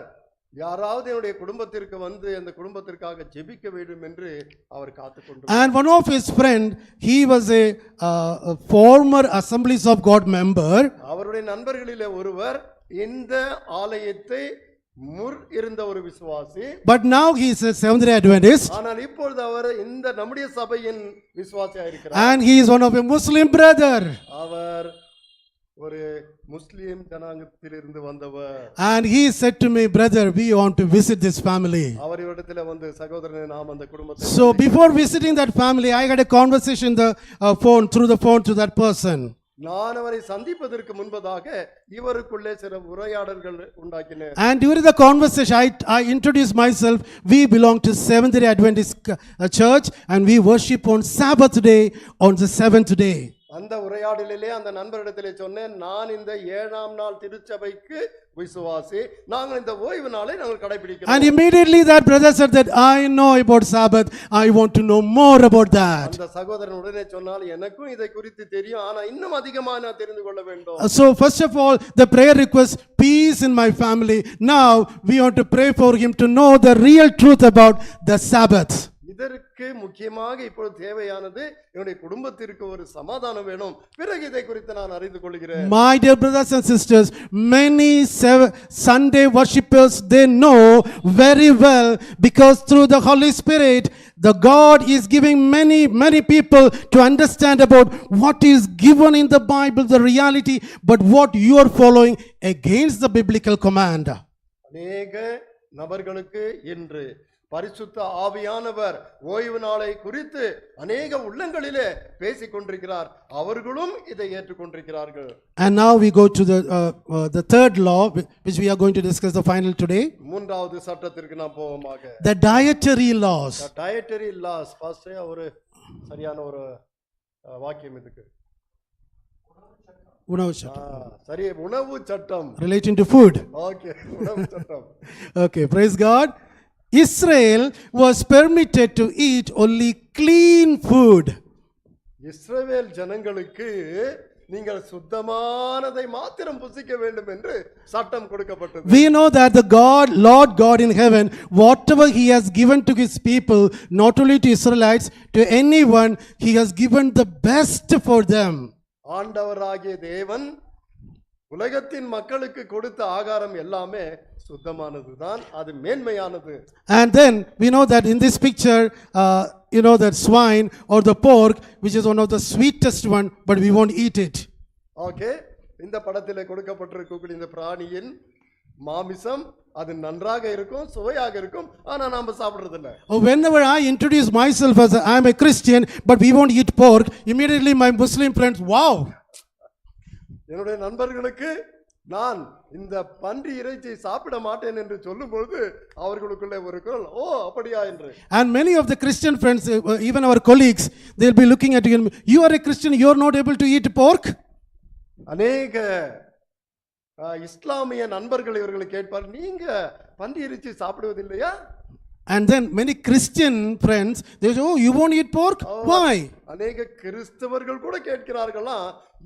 B: யாராவது என்னுடைய குடும்பத்திற்கு வந்து அந்த குடும்பத்திற்காக ஜெபிக்க வேண்டும் என்று அவர் காத்துக்கொண்டு
A: And one of his friend, he was a former Assemblies of God member.
B: அவருடைய நண்பர்களிலே ஒருவர் இந்த ஆலயத்தை இருந்த ஒரு விசுவாசி.
A: But now he is a Seventh-day Adventist.
B: ஆனால் இப்பொழுது அவர் இந்த நம்முடைய சபையின் விசுவாசியாக இருக்கிறார்.
A: And he is one of a Muslim brother.
B: அவர் ஒரு முஸ்லிம் ஜனாங்கத்திலிருந்து வந்தவர்.
A: And he said to me, brother, we want to visit this family.
B: அவர் இடத்துல வந்து சகோதரனே நாம் அந்த குடும்பத்தை
A: So before visiting that family, I had a conversation through the phone to that person.
B: நான் அவரை சந்திப்பதற்கு முன்பதாக இவருக்குள்ளே சில உரையாடல்கள் உண்டாக்கினேன்.
A: And during the conversation, I introduced myself. We belong to Seventh-day Adventist church and we worship on Sabbath day on the seventh day.
B: அந்த உரையாடலிலே அந்த நண்பரிடத்திலே சொன்னேன், நான் இந்த 7ஆம் நாள் திருச்சபைக்கு விசுவாசி, நாங்கள் இந்த ஓய்வு நாளை நாங்கள் கடைபிடிக்கிறோம்.
A: And immediately that brother said that I know about Sabbath, I want to know more about that.
B: அந்த சகோதரன் உடனே சொன்னால், எனக்கும் இதை குறித்து தெரியும், ஆனா இன்னும் அதிகமா நான் தெரிந்து கொள்ள வேண்டும்.
A: So first of all, the prayer request, peace in my family. Now we want to pray for him to know the real truth about the Sabbath.
B: இதற்கு முக்கியமாக இப்பொழுது தேவையானது என்னுடைய குடும்பத்திற்கு ஒரு சமாதானம் வேணும். பிறகு இதை குறித்து நான் அறிந்து கொள்கிறேன்.
A: My dear brothers and sisters, many Sunday worshippers, they know very well, because through the Holy Spirit, the God is giving many people to understand about what is given in the Bible, the reality, but what you are following against the biblical command.
B: அநேக நபர்களுக்கு இன்று பரிசுத்த ஆவியானவர் ஓய்வு நாளை குறித்து அநேக உள்ளங்களிலே பேசிக் கொண்டிருக்கிறார். அவர்களும் இதை ஏற்றுக்கொண்டிருக்கிறார்கள்.
A: And now we go to the third law, which we are going to discuss the final today.
B: மூன்றாவது சட்டத்திற்கு நாம் போவோமாக.
A: The dietary laws.
B: Dietary laws. First ஒரு சரியான ஒரு வாக்கியம் இதுக்கு.
A: உணவு சட்டம்.
B: சரி, உணவு சட்டம்.
A: Relating to food.
B: Okay, உணவு சட்டம்.
A: Okay, praise God. Israel was permitted to eat only clean food.
B: இஸ்ரவேல் ஜனங்களுக்கு நீங்கள் சுத்தமானதை மாத்திரம் புசிக்க வேண்டும் என்று சட்டம் கொடுக்கப்பட்டது.
A: We know that the Lord God in heaven, whatever he has given to his people, not only to Israelites, to anyone, he has given the best for them.
B: ஆண்டவராகிய தேவன் உலகத்தின் மக்களுக்கு கொடுத்த ஆகாரம் எல்லாமே சுத்தமானதுதான், அது மேன்மையானது.
A: And then we know that in this picture, that swine or the pork, which is one of the sweetest one, but we won't eat it.
B: Okay, இந்த படத்திலே கொடுக்கப்பட்டிருக்கக்கூடிய இந்த பிராணியின் மாமிசம் அது நன்றாக இருக்கும், சுவையாக இருக்கும், ஆனா நாம சாப்பிடுறது இல்ல.
A: Whenever I introduce myself as I am a Christian, but we won't eat pork, immediately my Muslim friends, wow.
B: என்னுடைய நண்பர்களுக்கு நான் இந்த பன்றி இறைச்சி சாப்பிட மாட்டேன் என்று சொல்லும்போது அவர்களுக்குள்ளே ஒரு குரல், ஓ அப்படியா என்று.
A: And many of the Christian friends, even our colleagues, they'll be looking at you, you are a Christian, you are not able to eat pork.
B: அநேக இஸ்லாமிய நண்பர்கள் இவர்களை கேட்பார், நீங்க பன்றி இறைச்சி சாப்பிடுவதில்லையா?
A: And then many Christian friends, they say, oh, you won't eat pork? Why?
B: அநேக கிறிஸ்தவர்கள் கூட கேட்கிறார்களா,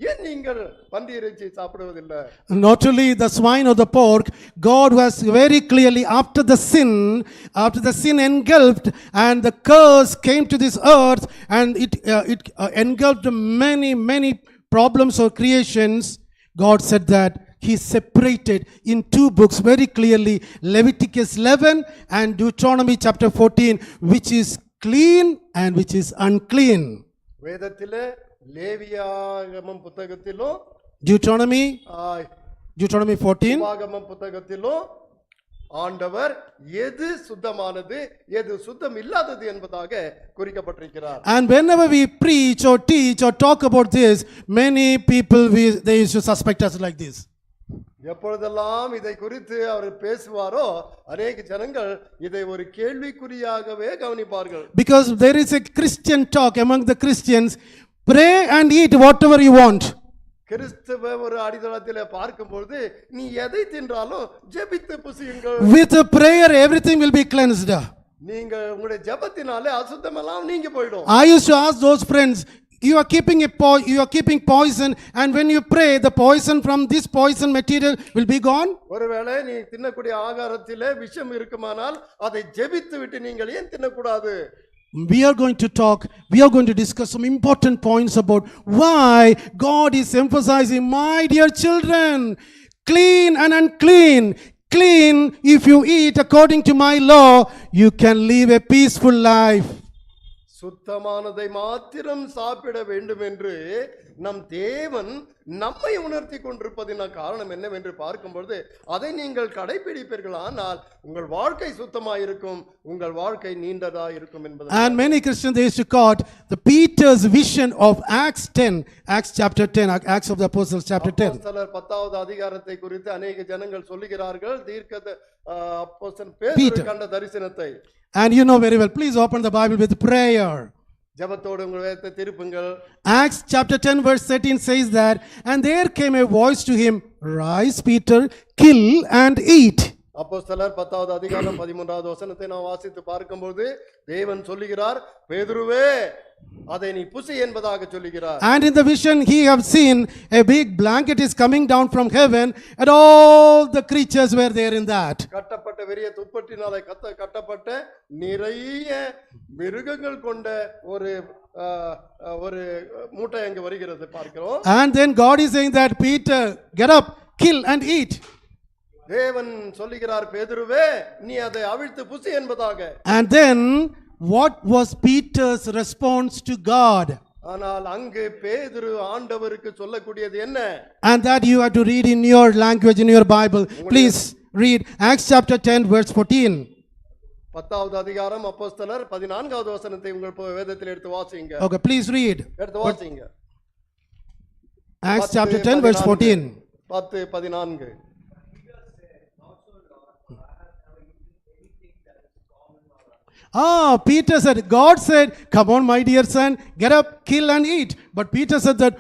B: ஏன் நீங்கள் பன்றி இறைச்சி சாப்பிடுவதில்லை?
A: Not only the swine or the pork, God was very clearly, after the sin engulfed and the curse came to this earth and it engulfed many problems or creations, God said that he separated in two books very clearly, Leviticus 11 and Deuteronomy chapter 14, which is clean and which is unclean.
B: வேதத்திலே லேவியாகமம் புத்தகத்திலும்
A: Deuteronomy 14,
B: உபாகமம் புத்தகத்திலும் ஆண்டவர் எது சுத்தமானது எது சுத்தம் இல்லாதது என்பதாக குறிக்கப்பட்டிருக்கிறார்.
A: And whenever we preach or teach or talk about this, many people they used to suspect us like this.
B: எப்பொழுதெல்லாம் இதை குறித்து அவர் பேசுவாரோ அநேக ஜனங்கள் இதை ஒரு கேள்விக்குறியாகவே கவனிப்பார்கள்.
A: Because there is a Christian talk among the Christians, pray and eat whatever you want.
B: கிறிஸ்தவ ஒரு அடித்தளத்திலே பார்க்கும்போது நீ எதை தின்றாலும் ஜெபித்து புசியுங்கள்.
A: With a prayer everything will be cleansed.
B: நீங்கள் உங்களுடைய ஜெபத்தினாலே அசுத்தமெல்லாம் நீங்கி போயிடும்.
A: I used to ask those friends, you are keeping poison, and when you pray, the poison from this poison material will be gone.
B: ஒருவேளை நீ தின்னக்கூடிய ஆகாரத்திலே விஷம் இருக்குமானால் அதை ஜெபித்து விட்டு நீங்கள் ஏன் தின்னக்கூடாது?
A: We are going to discuss some important points about why God is emphasizing, my dear children, clean and unclean. Clean, if you eat according to my law, you can live a peaceful life.
B: சுத்தமானதை மாத்திரம் சாப்பிட வேண்டும் என்று நம் தேவன் நம்மை உணர்த்தி கொண்டிருப்பதின் காரணம் என்னவென்று பார்க்கும்பொழுது அதை நீங்கள் கடைபிடிப்பீர்கள், ஆனால் உங்கள் வாழ்க்கை சுத்தமாயிருக்கும், உங்கள் வாழ்க்கை நீண்டதா இருக்கும் என்பது.
A: And many Christians, they used to quote the Peter's vision of Acts chapter 10, Acts of the Apostles chapter 10.
B: அப்போஸ்தலர் 10வது அதிகாரத்தை குறித்து அநேக ஜனங்கள் சொல்லுகிறார்கள் அப்போஸ்தலன் பேதுரு கண்ட தரிசனத்தை.
A: And you know very well, please open the Bible with prayer.
B: ஜெபத்தோடு உங்கள் வேதத்தை திருப்புங்கள்.
A: Acts chapter 10 verse 13 says that, and there came a voice to him, rise Peter, kill and eat.
B: அப்போஸ்தலர் 10வது அதிகாரம் 13வது வசனத்தை நாம் வாசித்து பார்க்கும்போது தேவன் சொல்லுகிறார், பேதுருவே அதை நீ புசி என்பதாக சொல்லுகிறார்.
A: And in the vision he have seen a big blanket is coming down from heaven, and all the creatures were there in that.
B: கட்டப்பட்ட பெரிய துப்பட்டினாலே கட்டப்பட்ட நிறைய மிருகங்கள் கொண்ட ஒரு மூட்டை அங்கு வருகிறது பார்க்கிறோம்.
A: And then God is saying that, Peter, get up, kill and eat.
B: தேவன் சொல்லுகிறார், பேதுருவே நீ அதை அவிழ்த்து புசி என்பதாக.
A: And then what was Peter's response to God?
B: ஆனால் அங்கு பேதுரு ஆண்டவருக்கு சொல்லக்கூடியது என்ன?
A: And that you have to read in your language, in your Bible. Please read Acts chapter 10 verse 14.
B: 10வது அதிகாரம் அப்போஸ்தலர் 14வது வசனத்தை உங்கள் வேதத்தில் எடுத்து வாசிங்க.
A: Okay, please read.
B: எடுத்து வாசிங்க.
A: Acts chapter 10 verse 14.
B: 10:14.
A: Peter said, God said, come on my dear son, get up, kill and eat. But Peter said that,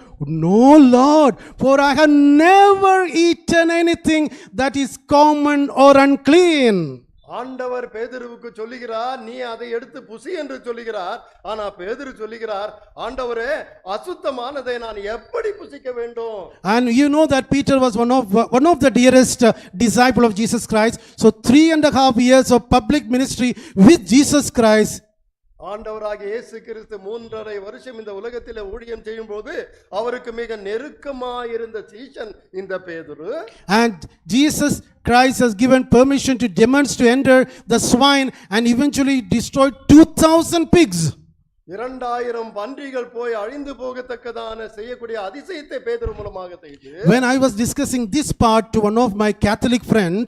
A: no Lord, for I have never eaten anything that is common or unclean.
B: ஆண்டவர் பேதுருவுக்கு சொல்லுகிறார், நீ அதை எடுத்து புசி என்று சொல்லுகிறார். ஆனா பேதுரு சொல்லுகிறார், ஆண்டவரே அசுத்தமானதை நான் எப்படி புசிக்க வேண்டும்?
A: And you know that Peter was one of the dearest disciple of Jesus Christ. So 3.5 years of public ministry with Jesus Christ.
B: ஆண்டவராகிய இயேசு கிறிஸ்து 3.5 வருஷம் இந்த உலகத்திலே ஊழியம் செய்யும்போது அவருக்கு மிக நெருக்கமாயிருந்த சீஷன் இந்த பேதுரு.
A: And Jesus Christ has given permission to demons to enter the swine and eventually destroyed 2,000 pigs.
B: 2000 பன்றிகள் போய் அழிந்து போகத்தக்கதான செய்யக்கூடிய அதிசயத்தை பேதுரு மூலமாக செய்து.
A: When I was discussing this part to one of my Catholic friend,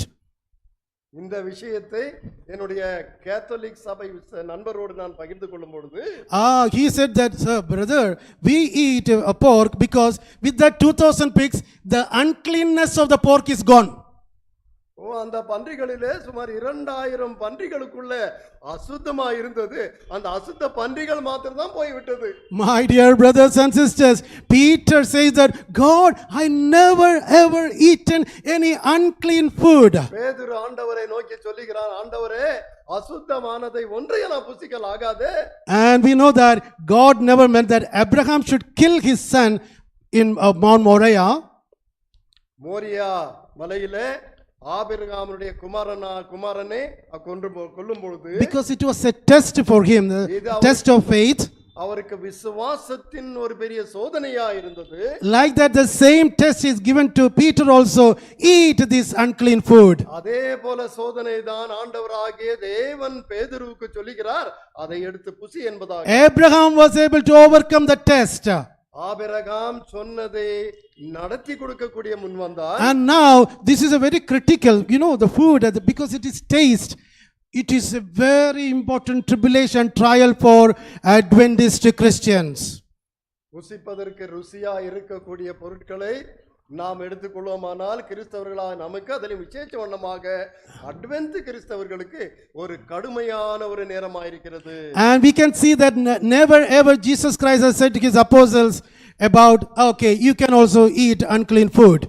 B: இந்த விஷயத்தை என்னுடைய கேத்தலிக் சபை நண்பரோடு நான் பகிர்ந்து கொள்ளும் பொழுது
A: he said that, sir, brother, we eat a pork because with that 2,000 pigs the uncleanness of the pork is gone.
B: அந்த பன்றிகளிலே சுமார் 2000 பன்றிகளுக்குள்ள அசுத்தமா இருந்தது, அந்த அசுத்த பன்றிகள் மாத்திரம் தான் போய் விட்டது.
A: My dear brothers and sisters, Peter says that, God, I never ever eaten any unclean food.
B: பேதுரு ஆண்டவரை நோக்கி சொல்லுகிறார், ஆண்டவரே அசுத்தமானதை ஒன்றையும் நான் புசிக்கல் ஆகாதே.
A: And we know that God never meant that Abraham should kill his son in Mount Moriah.
B: Moriah மலையிலே ஆபிரகாமுடைய குமாரனை கொல்லும் பொழுது,
A: because it was a test for him, the test of faith.
B: அவருக்கு விசுவாசத்தின் ஒரு பெரிய சோதனையா இருந்தது.
A: Like that the same test is given to Peter also, eat this unclean food.
B: அதே போல சோதனை தான் ஆண்டவராகிய தேவன் பேதுருவுக்கு சொல்லுகிறார், அதை எடுத்து புசி என்பதாக.
A: Abraham was able to overcome the test.
B: Abraham சொன்னதை நடத்தி கொடுக்கக்கூடிய முன் வந்தார்.
A: And now this is a very critical, the food, because it is taste. It is a very important tribulation trial for Adventist Christians.
B: புசிப்பதற்கு ருசியா இருக்கக்கூடிய பொருட்களை நாம் எடுத்துக்கொள்வோமானால் கிறிஸ்தவர்களாக நமக்கு அதில் விசேஷ வண்ணமாக அட்வென்ட் கிறிஸ்தவர்களுக்கு ஒரு கடுமையான ஒரு நேரமாயிருக்கிறது.
A: And we can see that never ever Jesus Christ has said to his apostles about, okay, you can also eat unclean food.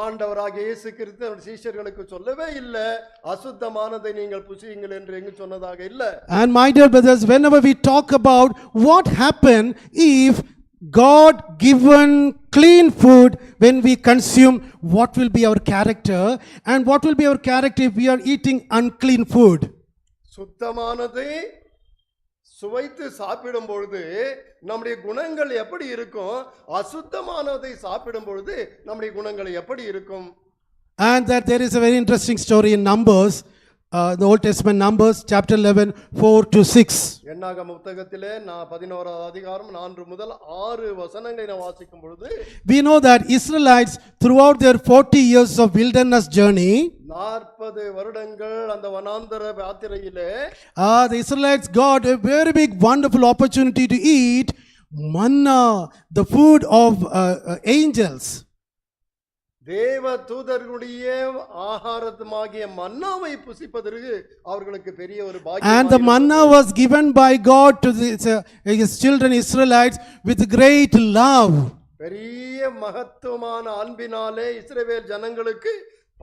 B: ஆண்டவராகிய இயேசு கிறிஸ்து அவர் சீஷர்களுக்கு சொல்லவே இல்லை அசுத்தமானதை நீங்கள் புசியுங்கள் என்று எங்கு சொன்னதாக இல்லை.
A: And my dear brothers, whenever we talk about what happened if God given clean food when we consume, what will be our character, and what will be our character if we are eating unclean food?
B: சுத்தமானதை சுவைத்து சாப்பிடும் பொழுது நம்முடைய குணங்கள் எப்படி இருக்கும், அசுத்தமானதை சாப்பிடும் பொழுது நம்முடைய குணங்கள் எப்படி இருக்கும்?
A: And that there is a very interesting story in Numbers, the Old Testament Numbers chapter 11 4 to 6.
B: என்னாகம புத்தகத்திலே 11வது அதிகாரம் 4 முதல் 6 வசனங்களை நான் வாசிக்கும் பொழுது
A: We know that Israelites throughout their 40 years of wilderness journey,
B: 40 வருடங்கள் அந்த வனாந்தர யாத்திரையிலே
A: the Israelites got a very big wonderful opportunity to eat manna, the food of angels.
B: தேவ தூதர்களுடைய ஆகாரமாகிய மன்னாவை புசிப்பதற்கு அவர்களுக்கு பெரிய ஒரு பாக்கியம்.
A: And the manna was given by God to his children Israelites with great love.
B: பெரிய மகத்துவமான அன்பினாலே இஸ்ரவேல் ஜனங்களுக்கு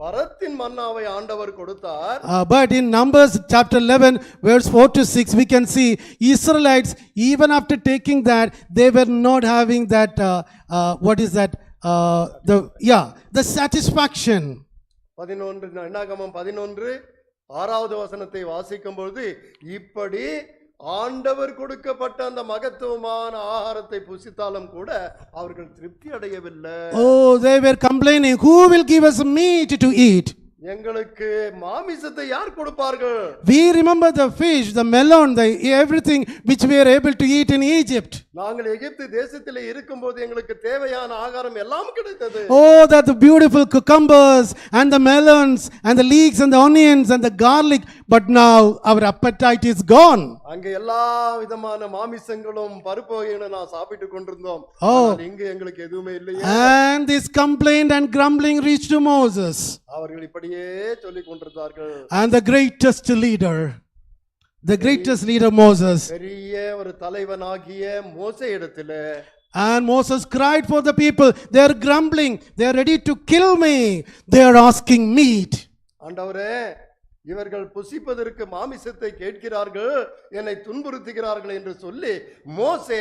B: பரத்தின் மன்னாவை ஆண்டவர் கொடுத்தார்.
A: But in Numbers chapter 11 verse 4 to 6 we can see Israelites even after taking that they were not having that what is that the satisfaction.
B: 11 என்னாகமம் 11 6வது வசனத்தை வாசிக்கும் பொழுது இப்படி ஆண்டவர் கொடுக்கப்பட்ட அந்த மகத்துவமான ஆகாரத்தை புசித்தாலும் கூட அவர்கள் திருப்தி அடையவில்லை.
A: Oh, they were complaining, who will give us meat to eat?
B: எங்களுக்கு மாமிசத்தை யார் கொடுப்பார்கள்?
A: We remember the fish, the melon, the everything which we were able to eat in Egypt.
B: நாங்கள் எகிப்து தேசத்திலே இருக்கும்போது எங்களுக்கு தேவையான ஆகாரம் எல்லாம் கிடைத்தது.
A: Oh, that the beautiful cucumbers and the melons and the leeks and the onions and the garlic, but now our appetite is gone.
B: அங்கே எல்லா விதமான மாமிசங்களும் பருப்பு வகைகளும் நான் சாப்பிட்டு கொண்டிருந்தோம். ஆனால் இங்கு எங்களுக்கு எதுவுமே இல்லையே.
A: And this complaint and grumbling reached to Moses.
B: அவர்கள் இப்படியே சொல்லிக் கொண்டிருந்தார்கள்.
A: And the greatest leader Moses.
B: பெரிய ஒரு தலைவனாகிய மோசேயிடத்திலே
A: And Moses cried for the people. They are grumbling. They are ready to kill me. They are asking meat.
B: ஆண்டவரே இவர்கள் புசிப்பதற்கு மாமிசத்தை கேட்கிறார்கள், என்னை துன்புறுத்துகிறார்கள் என்று சொல்லி மோசே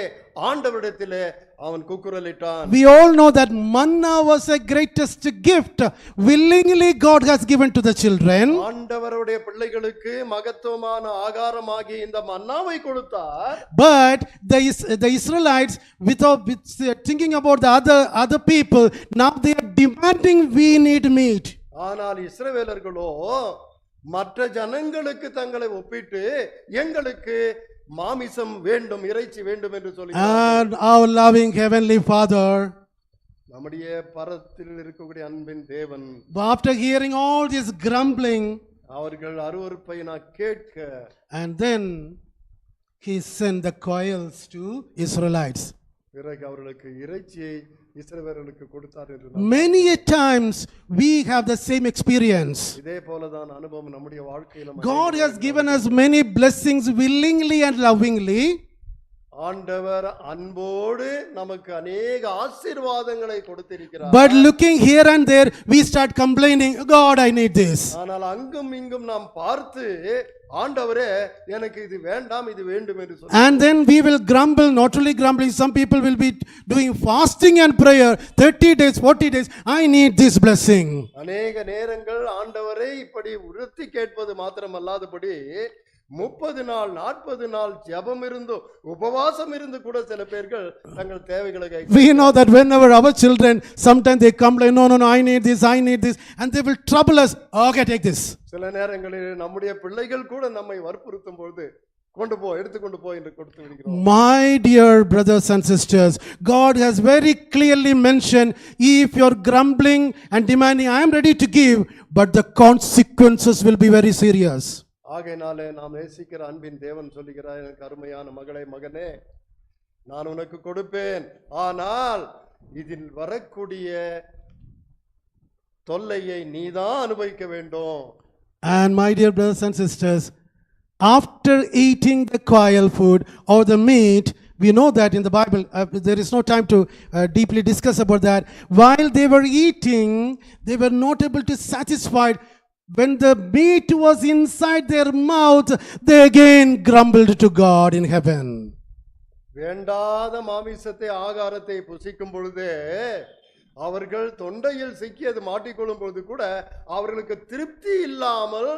B: ஆண்டவரிடத்திலே அவன் கூக்குரலிட்டான்.
A: We all know that manna was a greatest gift willingly God has given to the children.
B: ஆண்டவருடைய பிள்ளைகளுக்கு மகத்துவமான ஆகாரமாகிய இந்த மன்னாவை கொடுத்தார்.
A: But the Israelites with thinking about the other people, now they are demanding we need meat.
B: ஆனால் இஸ்ரவேலர்களோ மற்ற ஜனங்களுக்கு தங்களை ஒப்பிட்டு எங்களுக்கு மாமிசம் வேண்டும், இறைச்சி வேண்டும் என்று சொல்லி,
A: And our loving heavenly Father,
B: நம்முடைய பரத்தில் இருக்கக்கூடிய அன்பின் தேவன்,
A: after hearing all this grumbling,
B: அவர்கள் அருவருப்பை நான் கேட்க,
A: and then he sent the quails to Israelites.
B: பிறகு அவர்களுக்கு இறைச்சியை இஸ்ரவேலர்களுக்கு கொடுத்தார் என்று
A: Many a times we have the same experience.
B: இதே போலதான் அனுபவம் நம்முடைய வாழ்க்கையில
A: God has given us many blessings willingly and lovingly.
B: ஆண்டவர் அன்போடு நமக்கு अनेक ஆசீர்வாதங்களை கொடுத்திருக்கிறார்.
A: But looking here and there we start complaining, God, I need this.
B: ஆனால் அங்கும் இங்கும் நாம் பார்த்து ஆண்டவரே எனக்கு இது வேண்டாம் இது வேண்டும் என்று சொல்லி,
A: And then we will grumble, not only grumbling, some people will be doing fasting and prayer 30 days 40 days, I need this blessing.
B: अनेक நேரங்கள் ஆண்டவரை இப்படி உறுத்தி கேட்பது மாத்திரமல்லாதபடி 30 நாள் 40 நாள் ஜெபம் இருந்து உபவாசம் இருந்து கூட சில பேர்கள் தங்கள் தேவைகளை
A: We know that whenever our children sometimes they complain, no, I need this, and they will trouble us. Okay, take this.
B: சில நேரங்களில் நம்முடைய பிள்ளைகள் கூட நம்மை வற்புறுத்தும் பொழுது எடுத்துக்கொண்டு போ என்று கொடுத்து விடுகிறோம்.
A: My dear brothers and sisters, God has very clearly mentioned, if you are grumbling and demanding, I am ready to give, but the consequences will be very serious.
B: ஆகையினாலே நாம் நேசிக்கிற அன்பின் தேவன் சொல்லுகிறார், எனக்கு அருமையான மகளே மகனே, நான் உனக்கு கொடுப்பேன், ஆனால் இதில் வரக்கூடிய தொல்லையை நீதான் அனுபவிக்க வேண்டும்.
A: And my dear brothers and sisters, after eating the quail food or the meat, We know that in the Bible, there is no time to deeply discuss about that. While they were eating, they were not able to satisfy. When the meat was inside their mouth, they again grumbled to God in heaven.
B: வேண்டாத மாமிசத்தை ஆகாரத்தை புசிக்கும் பொழுதே அவர்கள் தொண்டையில் சிக்கி அது மாட்டிக்கொள்ளும் பொழுது கூட அவர்களுக்கு திருப்தி இல்லாமல்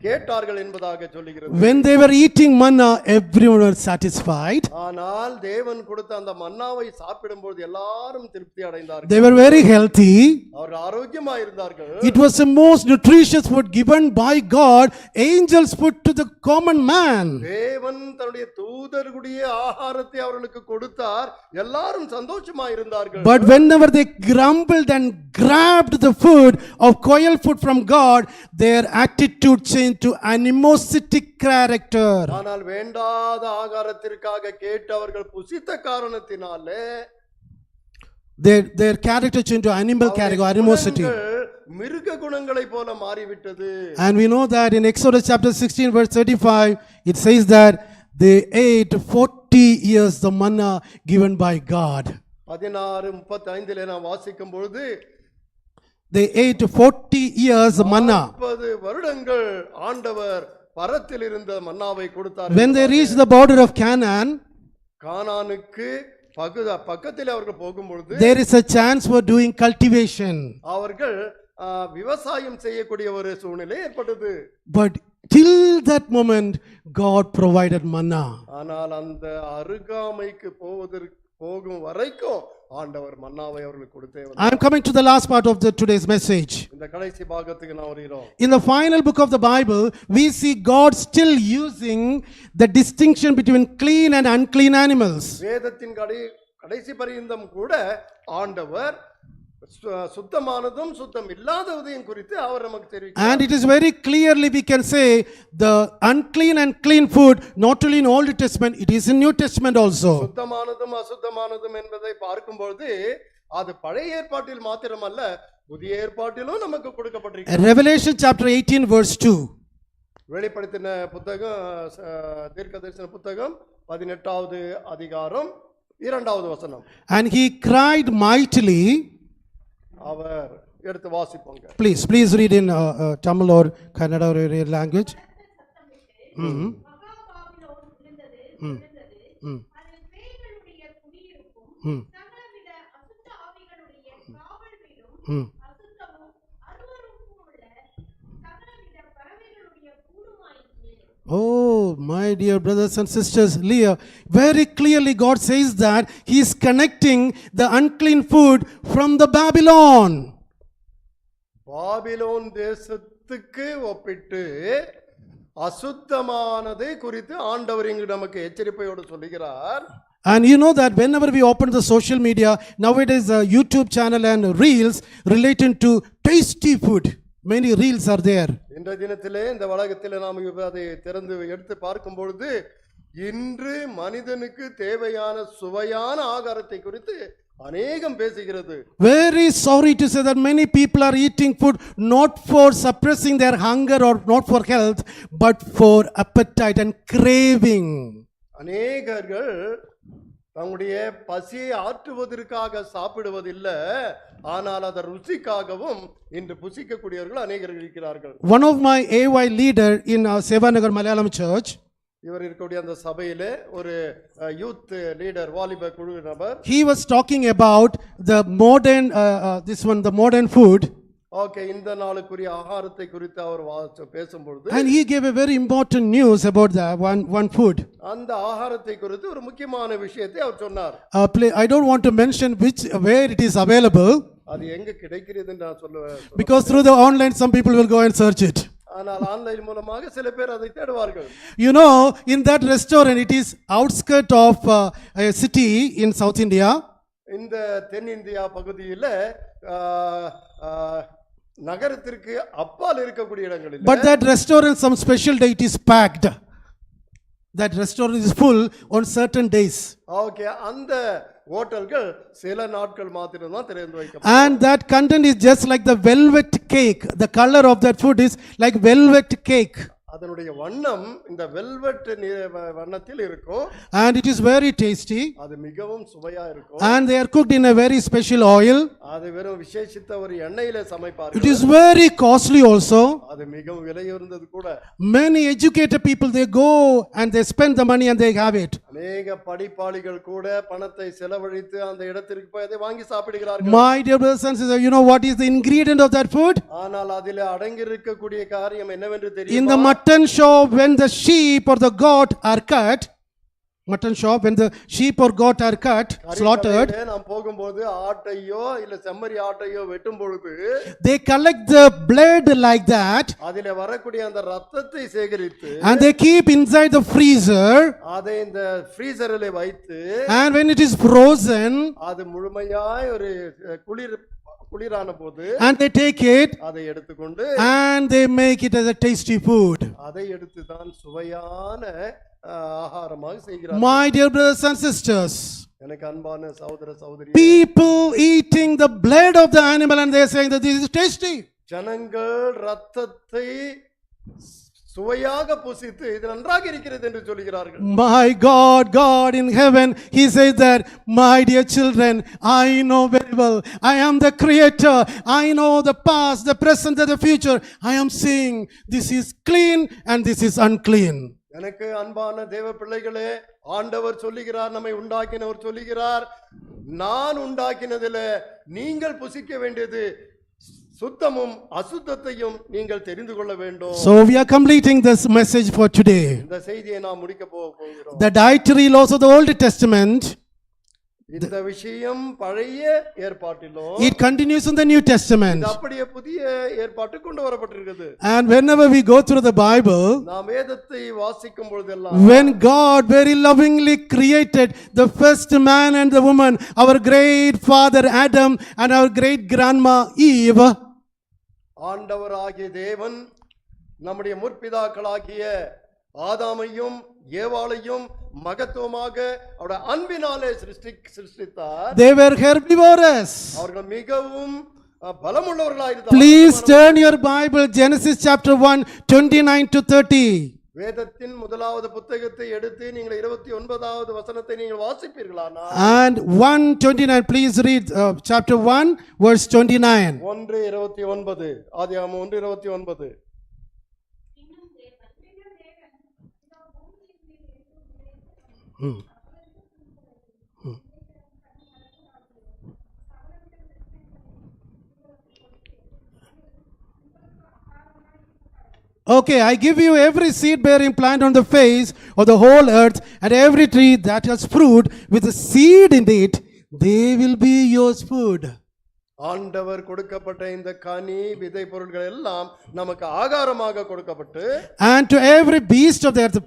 B: கேட்டார்கள் என்பதாக சொல்லுகிறது.
A: When they were eating manna, everyone was satisfied.
B: ஆனால் தேவன் கொடுத்த அந்த மன்னாவை சாப்பிடும் பொழுது எல்லாரும் திருப்தி அடைந்தார்கள்.
A: They were very healthy.
B: அவர்கள் ஆரோக்கியமாக இருந்தார்கள்.
A: It was the most nutritious food given by God. Angels put to the common man.
B: தேவன் தன்னுடைய தூதர்களுடைய ஆகாரத்தை அவர்களுக்கு கொடுத்தார். எல்லாரும் சந்தோஷமாக இருந்தார்கள்.
A: But whenever they grumbled and grabbed the food of coil food from God, their attitude changed to animosity character.
B: ஆனால் வேண்டாத ஆகாரத்திற்காக கேட்டவர்கள் புசித்த காரணத்தினாலே
A: Their character changed to animal character, animosity.
B: மிருக குணங்களை போல மாறிவிட்டது.
A: And we know that in Exodus chapter 16 verse 35, it says that they ate 40 years the manna given by God.
B: 16:35 நாம் வாசிக்கும் பொழுது
A: They ate 40 years manna.
B: 40 வருடங்கள் ஆண்டவர் பரத்தில் இருந்த மன்னாவை கொடுத்தார்.
A: When they reached the border of Canaan,
B: கானானுக்கு பக்கத்தில் அவர்கள் போகும் பொழுது
A: there is a chance for doing cultivation.
B: அவர்கள் விவசாயம் செய்யக்கூடிய ஒரு சூழ்நிலை ஏற்பட்டது.
A: But till that moment, God provided manna.
B: ஆனால் அந்த அருகாமைக்கு போகும் வரைக்கும் ஆண்டவர் மன்னாவை அவர்களுக்கு கொடுத்தே வந்தார்.
A: I am coming to the last part of today's message.
B: இந்த கடைசி பாகத்துக்கு நாம் வருகிறோம்.
A: In the final book of the Bible, we see God still using the distinction between clean and unclean animals.
B: வேதத்தின் கடைசி பரியந்தம் கூட ஆண்டவர் சுத்தமானதும் சுத்தம் இல்லாததையும் குறித்து அவர் நமக்கு தெரிவிக்கிறார்.
A: And it is very clearly we can say the unclean and clean food not only in Old Testament, it is in New Testament also.
B: சுத்தமானதும் அசுத்தமானதும் என்பதை பார்க்கும்போது அது பழைய ஏற்பாட்டில் மாத்திரமல்ல புதிய ஏற்பாட்டிலும் நமக்கு கொடுக்கப்பட்டிருக்கிறது.
A: Revelation chapter 18 verse 2.
B: வெளிப்படுத்தின புத்தகம் தீர்க்கதரிசன புத்தகம் 18வது அதிகாரம் 2வது வசனம்.
A: And he cried mightily.
B: அவர் எடுத்து வாசிப்போங்க.
A: Please read in Tamil or Kannada or your language.
C: மகாபாபிலோன் விழுந்தது. அது பேய்களுடைய குடியிருப்பும் சகலவித அசுத்த ஆவிகளுடைய காவல் வீடும் அசுத்தமும் அருவருப்பும் உள்ள சகலவித பறவைகளுடைய கூடுமாயிற்று.
A: Oh, my dear brothers and sisters, Leah, very clearly God says that He is connecting the unclean food from the Babylon.
B: Babylon தேசத்துக்கு ஒப்பிட்டு அசுத்தமானதை குறித்து ஆண்டவர் இங்கு நமக்கு எச்சரிப்பையோடு சொல்லுகிறார்.
A: And you know that whenever we open the social media, nowadays a YouTube channel and reels relating to tasty food. Many reels are there.
B: இன்றைய தினத்திலே இந்த வளாகத்திலே நாம் அதை திறந்து எடுத்து பார்க்கும் பொழுது இன்று மனிதனுக்கு தேவையான சுவையான ஆகாரத்தை குறித்து அநேகம் பேசுகிறது.
A: Very sorry to say that many people are eating food not for suppressing their hunger or not for health, but for appetite and craving.
B: அநேகர்கள் தங்களுடைய பசியை ஆற்றுவதற்காக சாப்பிடுவதில்லை, ஆனால் அதன் ருசிக்காகவும் இன்று புசிக்கக்கூடியவர்கள் அநேகர்கள் இருக்கிறார்கள்.
A: One of my AY leader in Sevanagar Malayalam church,
B: இவர் இருக்கக்கூடிய அந்த சபையிலே ஒரு யூத் லீடர் வாலிப குழு நபர்,
A: he was talking about the modern the modern food.
B: Okay, இந்த நாளுக்குரிய ஆகாரத்தை குறித்து அவர் பேசும்பொழுது
A: And he gave a very important news about that one food.
B: அந்த ஆகாரத்தை குறித்து ஒரு முக்கியமான விஷயத்தை அவர் சொன்னார்.
A: I don't want to mention where it is available,
B: அது எங்க கிடைக்கிறது என்று நான் சொல்லுவேன்.
A: because through the online some people will go and search it.
B: ஆனால் ஆன்லைன் மூலமாக சில பேர் அதை தேடுவார்கள்.
A: You know, in that restaurant, it is outskirt of a city in South India.
B: இந்த தென்னிந்தியா பகுதியில் நகரத்திற்கு அப்பால் இருக்கக்கூடிய இடங்களில்,
A: But that restaurant, some special day, it is packed. That restaurant is full on certain days.
B: Okay, அந்த ஹோட்டல்கள் சில நாட்கள் மாத்திரம் தான் திறந்து வைக்கப்படும்.
A: And that content is just like the velvet cake. The color of that food is like velvet cake.
B: அதனுடைய வண்ணம் இந்த வெல்வெட் வண்ணத்தில் இருக்கும்.
A: And it is very tasty.
B: அது மிகவும் சுவையா இருக்கும்.
A: And they are cooked in a very special oil.
B: அது வெறும் விசேஷித்த ஒரு எண்ணெயிலே
A: It
B: சமைப்பார்கள்.
A: is very costly also.
B: அது மிகவும் விலையுயர்ந்தது கூட.
A: Many educated people, they go and they spend the money and they have it.
B: அநேக படிப்பாளிகள் கூட பணத்தை செலவழித்து அந்த இடத்திற்கு போய் அதை வாங்கி சாப்பிடுகிறார்கள்.
A: My dear brothers and sisters, you know what is the ingredient of that food?
B: ஆனால் அதிலே அடங்கி இருக்கக்கூடிய காரியம் என்னவென்று
A: In the
B: தெரியுமா?
A: mutton shop, when the sheep or the goat are cut, mutton shop, when the sheep or goat are cut, slaughtered,
B: கறிக்கடையிலே நாம் போகும்போது ஆட்டையோ இல்ல செம்மறி ஆட்டையோ வெட்டும் பொழுது
A: they collect the blood like that
B: அதிலே வரக்கூடிய அந்த ரத்தத்தை சேகரித்து
A: and they keep inside the freezer,
B: அதை இந்த ஃப்ரீசரிலே வைத்து
A: and when it is frozen
B: அது முழுமையாய் ஒரு குளிரான போது
A: and they take it
B: அதை எடுத்துக்கொண்டு
A: and they make it as a tasty food.
B: அதை எடுத்து தான் சுவையான ஆகாரமாக செய்கிறார்.
A: My dear brothers and sisters,
B: எனக்கு அன்பான சகோதர சகோதரி,
A: people eating the blood of the animal and they are saying that this is tasty.
B: ஜனங்கள் ரத்தத்தை சுவையாக புசித்து இது நன்றாக இருக்கிறது என்று சொல்கிறார்கள்.
A: My God in heaven, He says that, my dear children, I know very well, I am the creator, I know the past, the present and the future. I am saying this is clean and this is unclean.
B: எனக்கு அன்பான தேவ பிள்ளைகளே, ஆண்டவர் சொல்லுகிறார், நம்மை உண்டாக்கினவர் சொல்லுகிறார், நான் உண்டாக்கினதில் நீங்கள் புசிக்க வேண்டியது சுத்தமும் அசுத்தத்தையும் நீங்கள் தெரிந்து கொள்ள வேண்டும்.
A: So we are completing this message for today.
B: இந்த செய்தியை நாம் முடிக்க போகிறோம்.
A: The dietary laws of the Old Testament,
B: இந்த விஷயம் பழைய ஏற்பாட்டிலும்
A: it continues in the New Testament.
B: இது அப்படியே புதிய ஏற்பாட்டுக்கு கொண்டு வரப்பட்டிருக்கிறது.
A: And whenever we go through the Bible,
B: நாம் வேதத்தை வாசிக்கும் பொழுதெல்லாம்
A: when God very lovingly created the first man and the woman, our great father Adam and our great grandma Eve,
B: ஆண்டவராகிய தேவன் நம்முடைய முற்பிதாக்களாகிய ஆதாமையும் ஏவாளையும் மகத்துவமாக அவருடைய அன்பினாலே சிருஷ்டித்தார்.
A: they were herbivorous.
B: அவர்கள் மிகவும் பலமுள்ளவர்களாக இருந்தார்கள்.
A: Please turn your Bible, Genesis chapter 1, 29 to 30.
B: வேதத்தின் முதலாவது புத்தகத்தை எடுத்து நீங்கள் 29வது வசனத்தை நீங்கள் வாசிப்பீர்களானால்
A: And 1:29, please read chapter 1 verse 29.
B: 1:29 ஆதியாகமம் 1:29.
C: இன்னும் தேவன் இதோ பூமியின் மேல் இருக்கும்
A: Hmm. Okay, I give you every seed bearing plant on the face of the whole earth, and every tree that has fruit with a seed in it, they will be yours food.
B: ஆண்டவர் கொடுக்கப்பட்ட இந்த கனி விதை பொருட்கள் எல்லாம் நமக்கு ஆகாரமாக கொடுக்கப்பட்டு
A: And to every beast of the earth,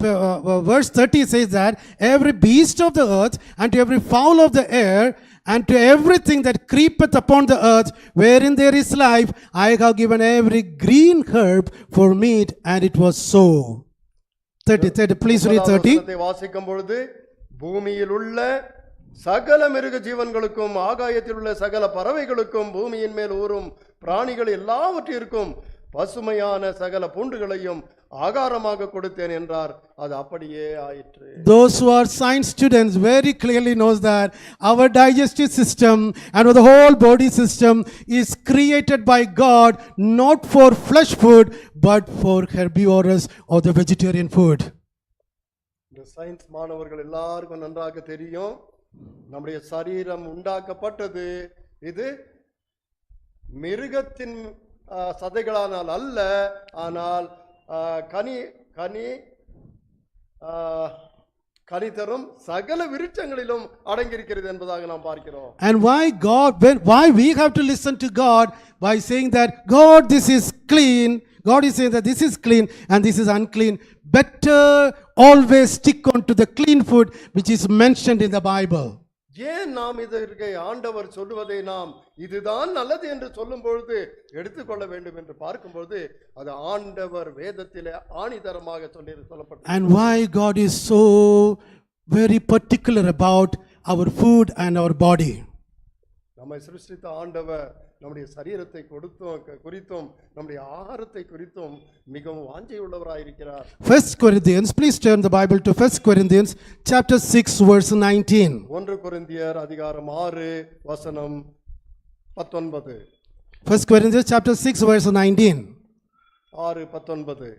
A: verse 30 says that, every beast of the earth and to every fowl of the air and to everything that creepeth upon the earth wherein there is life, I have given every green herb for meat, and it was so. 30, please read 30.
B: வசனத்தை வாசிக்கும் பொழுது பூமியில் உள்ள சகல மிருக ஜீவன்களுக்கும் ஆகாயத்தில் உள்ள சகல பறவைகளுக்கும் பூமியின் மேல் ஊறும் பிராணிகள் எல்லாவற்றிற்கும் பசுமையான சகல பூண்டுகளையும் ஆகாரமாக கொடுத்தேன் என்றார். அது அப்படியே ஆயிற்று.
A: Those who are science students very clearly knows that our digestive system and the whole body system is created by God not for flesh food but for herbivorous or the vegetarian food.
B: இந்த science மாணவர்கள் எல்லாருக்கும் நன்றாக தெரியும், நம்முடைய சரீரம் உண்டாக்கப்பட்டது இது மிருகத்தின் சதைகளானால் அல்ல, ஆனால் கனி தரும் சகல விருட்சங்களிலும் அடங்கியிருக்கிறது என்பதாக நாம் பார்க்கிறோம்.
A: And why we have to listen to God by saying that God, this is clean, God is saying that this is clean and this is unclean. Better always stick on to the clean food which is mentioned in the Bible.
B: ஏன் நாம் இதற்கு ஆண்டவர் சொல்லுவதை நாம் இதுதான் நல்லது என்று சொல்லும் பொழுது எடுத்துக்கொள்ள வேண்டும் என்று பார்க்கும்போது அது ஆண்டவர் வேதத்திலே ஆணிதரமாக சொல்லப்பட்டது.
A: And why God is so very particular about our food and our body.
B: நம்மை சிருஷ்டித்த ஆண்டவர் நம்முடைய சரீரத்தை குறித்தும் நம்முடைய ஆகாரத்தை குறித்தும் மிகவும் வாஞ்சை உள்ளவராயிருக்கிறார்.
A: 1 Corinthians, please turn the Bible to 1 Corinthians chapter 6 verse 19.
B: 1 கொரிந்தியர் அதிகாரம் 6 வசனம் 19.
A: 1 Corinthians chapter 6 verse 19.
B: 6:19.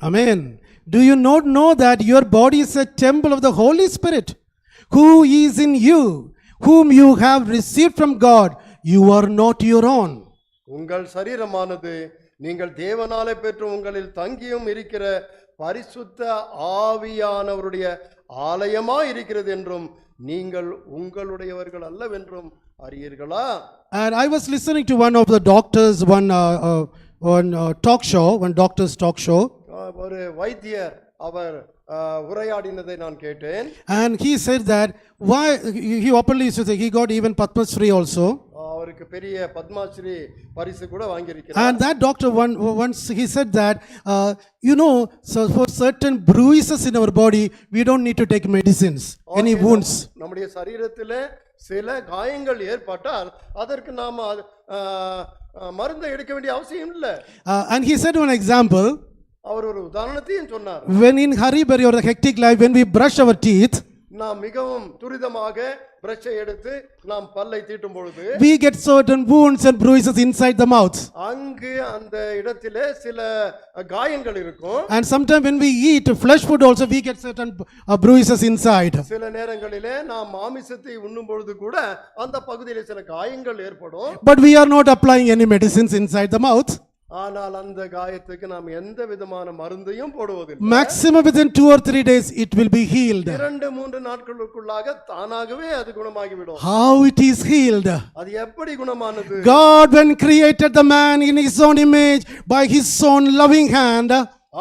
A: Amen. Do you not know that your body is a temple of the Holy Spirit, who is in you, whom you have received from God? You are not your own.
B: உங்கள் சரீரமானது நீங்கள் தேவனாலே பெற்று உங்களில் தங்கியும் இருக்கிற பரிசுத்த ஆவியானவருடைய ஆலயமாய் இருக்கிறது என்றும் நீங்கள் உங்களுடையவர்கள் அல்லவென்றும் அறியீர்களா?
A: And I was listening to one of the doctors, one doctor's talk show.
B: ஒரு வைத்தியர் அவர் உரையாடினதை நான் கேட்டேன்.
A: And he said that why he openly used to say he got even Padma Shri also.
B: அவருக்கு பெரிய பத்மஸ்ரீ பரிசு கூட வாங்கியிருக்கிறார்.
A: And that doctor once he said that so for certain bruises in our body we don't need to take medicines, any wounds.
B: நம்முடைய சரீரத்திலே சில காயங்கள் ஏற்பட்டால் அதற்கு நாம மருந்து எடுக்க வேண்டிய அவசியம் இல்லை.
A: And he said one example.
B: அவர் ஒரு உதாரணத்தையும் சொன்னார்.
A: When in hurry-burry or the hectic life, when we brush our teeth,
B: நாம் மிகவும் துரிதமாக பிரஷை எடுத்து நாம் பல்லை தீட்டும் பொழுது
A: we get certain wounds and bruises inside the mouth.
B: அங்கு அந்த இடத்திலே சில காயங்கள் இருக்கும்.
A: And sometimes when we eat flesh food also we get certain bruises inside.
B: சில நேரங்களிலே நாம் மாமிசத்தை உண்ணும் பொழுது கூட அந்த பகுதியிலே சில காயங்கள் ஏற்படும்.
A: But we are not applying any medicines inside the mouth.
B: ஆனால் அந்த காயத்துக்கு நாம் எந்த விதமான மருந்தையும் போடுவதில்லை.
A: Maximum within 2 or 3 days it will be healed.
B: 2-3 நாட்களுக்குள்ளாக தானாகவே அது குணமாகிவிடும்.
A: How it is healed?
B: அது எப்படி குணமானது?
A: God when created the man in his own image by his own loving hand,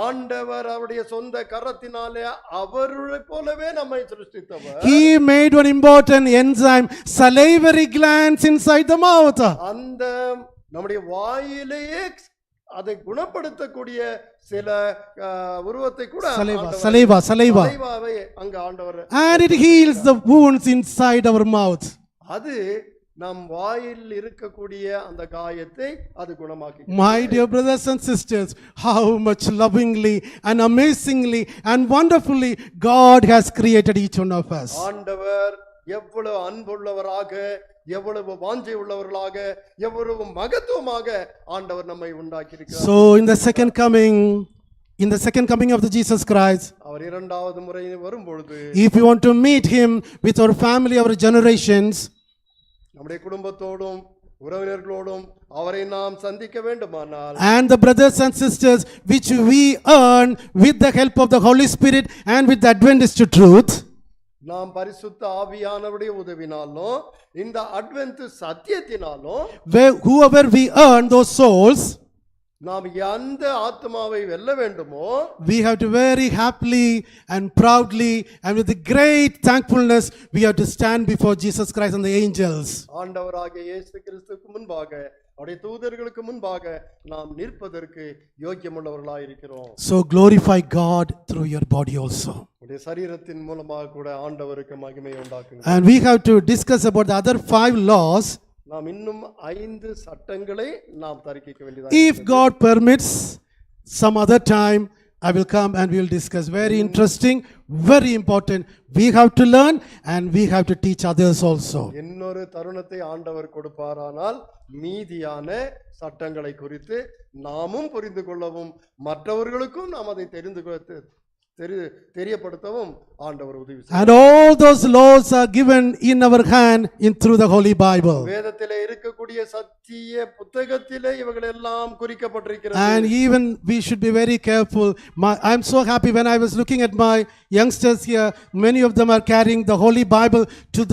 B: ஆண்டவர் அவருடைய சொந்த கரத்தினாலே அவருடைய போலவே நம்மை சிருஷ்டித்தவர்.
A: he made one important enzyme, salivary glands inside the mouth.
B: அந்த நம்முடைய வாயிலேயே அதை குணப்படுத்தக்கூடிய சில உருவத்தை கூட
A: salivaவை
B: அங்க ஆண்டவர்,
A: and it heals the wounds inside our mouth.
B: அது நம் வாயில் இருக்கக்கூடிய அந்த காயத்தை அது குணமாக்கி.
A: My dear brothers and sisters, how much lovingly and amazingly and wonderfully God has created each one of us.
B: ஆண்டவர் எவ்வளவு அன்புள்ளவராக, எவ்வளவு வாஞ்சை உள்ளவர்களாக, எவ்வளவு மகத்துவமாக ஆண்டவர் நம்மை உண்டாக்கி இருக்கிறார்.
A: So in the second coming of the Jesus Christ,
B: அவர் இரண்டாவது முறை வரும் பொழுது,
A: if you want to meet him with our family, our generations,
B: நம்முடைய குடும்பத்தோடும் உறவினர்களோடும் அவரை நாம் சந்திக்க வேண்டுமானால்,
A: and the brothers and sisters which we earn with the help of the Holy Spirit and with the Adventist truth,
B: நாம் பரிசுத்த ஆவியானவருடைய உதவினாலும் இந்த advent சத்தியத்தினாலும்
A: whoever we earn those souls,
B: நாம் எந்த ஆத்மாவை வெல்ல வேண்டுமோ,
A: we have to very happily and proudly and with great thankfulness we have to stand before Jesus Christ and the angels.
B: ஆண்டவராகிய இயேசு கிறிஸ்துவுக்கு முன்பாக, அவருடைய தூதர்களுக்கு முன்பாக நாம் நிற்பதற்கு யோக்கியமுள்ளவர்களாய் இருக்கிறோம்.
A: So glorify God through your body also.
B: உடைய சரீரத்தின் மூலமாக கூட ஆண்டவருக்கு மகிமை உண்டாக்குங்க.
A: And we have to discuss about the other 5 laws.
B: நாம் இன்னும் 5 சட்டங்களை நாம் தரிக்க வேண்டியதா.
A: If God permits, some other time I will come and we will discuss. Very interesting, very important. We have to learn and we have to teach others also.
B: இன்னொரு தருணத்தை ஆண்டவர் கொடுப்பாரானால் மீதியான சட்டங்களை குறித்து நாமும் புரிந்து கொள்ளவும் மற்றவர்களுக்கும் நாம் அதை தெரியப்படுத்தவும் ஆண்டவர் உதவி செய்வார்.
A: And all those laws are given in our hand through the Holy Bible.
B: வேதத்திலே இருக்கக்கூடிய சத்திய புத்தகத்திலே இவைகள் எல்லாம் குறிக்கப்பட்டிருக்கிறது.
A: And even we should be very careful. I'm so happy when I was looking at my youngsters here, many of them are carrying the Holy Bible to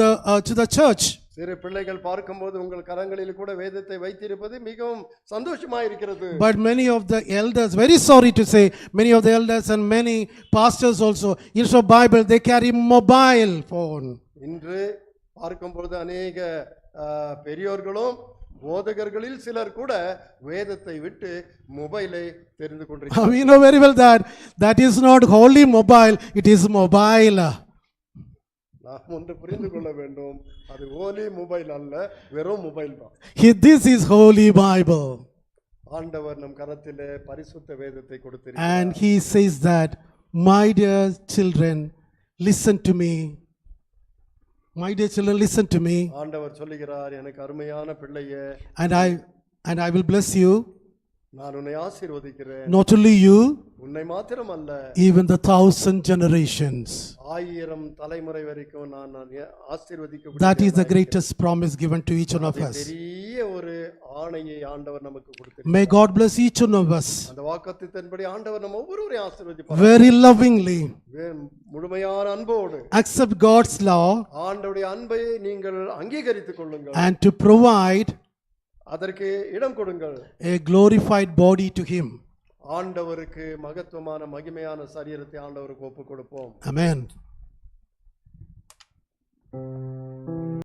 A: the church.
B: சிறு பிள்ளைகள் பார்க்கும்போது உங்கள் கரங்களில் கூட வேதத்தை வைத்திருப்பது மிகவும் சந்தோஷமாக இருக்கிறது.
A: But many of the elders, very sorry to say, many of the elders and many pastors also, instead of Bible they carry mobile phone.
B: இன்று பார்க்கும்போது அநேக பெரியோர்களும் போதகர்களில் சிலர் கூட வேதத்தை விட்டு மொபைலை தெரிந்து கொண்டிருக்கிறார்.
A: We know very well that that is not holy mobile, it is mobile.
B: நாம் ஒன்று புரிந்து கொள்ள வேண்டும், அது ஹோலி மொபைல் அல்ல, வெறும் மொபைல் தான்.
A: This is holy Bible.
B: ஆண்டவர் நம் கரத்திலே பரிசுத்த வேதத்தை
A: And
B: கொடுத்திருக்கிறார்.
A: he says that, my dear children, listen to me. My dear children, listen to me.
B: ஆண்டவர் சொல்லுகிறார், எனக்கு அருமையான பிள்ளையே,
A: And I will bless you,
B: நான் உன்னை ஆசீர்வதிக்கிறேன்.
A: not only you,
B: உன்னை மாத்திரம் அல்ல,
A: even the 1,000 generations.
B: 1000 தலைமுறை வரைக்கும் நான் ஆசீர்வதிக்க.
A: That is the greatest promise given to each one of us.
B: பெரிய ஒரு ஆணையை ஆண்டவர் நமக்கு கொடுத்திருக்கிறார்.
A: May God bless each one of us
B: அந்த வாக்குத்தத்தத்தின்படி ஆண்டவர் நம்ம ஒவ்வொருவரையும் ஆசீர்வதிப்பார்.
A: very lovingly.
B: முழுமையான அன்போடு
A: Accept God's law
B: ஆண்டவருடைய அன்பை நீங்கள் அங்கீகரித்துக் கொள்ளுங்கள்.
A: and to provide
B: அதற்கு இடம் கொடுங்கள்.
A: a glorified body to him.
B: ஆண்டவருக்கு மகத்துவமான மகிமையான சரீரத்தை ஆண்டவருக்கு ஒப்புக் கொடுப்போம்.
A: Amen.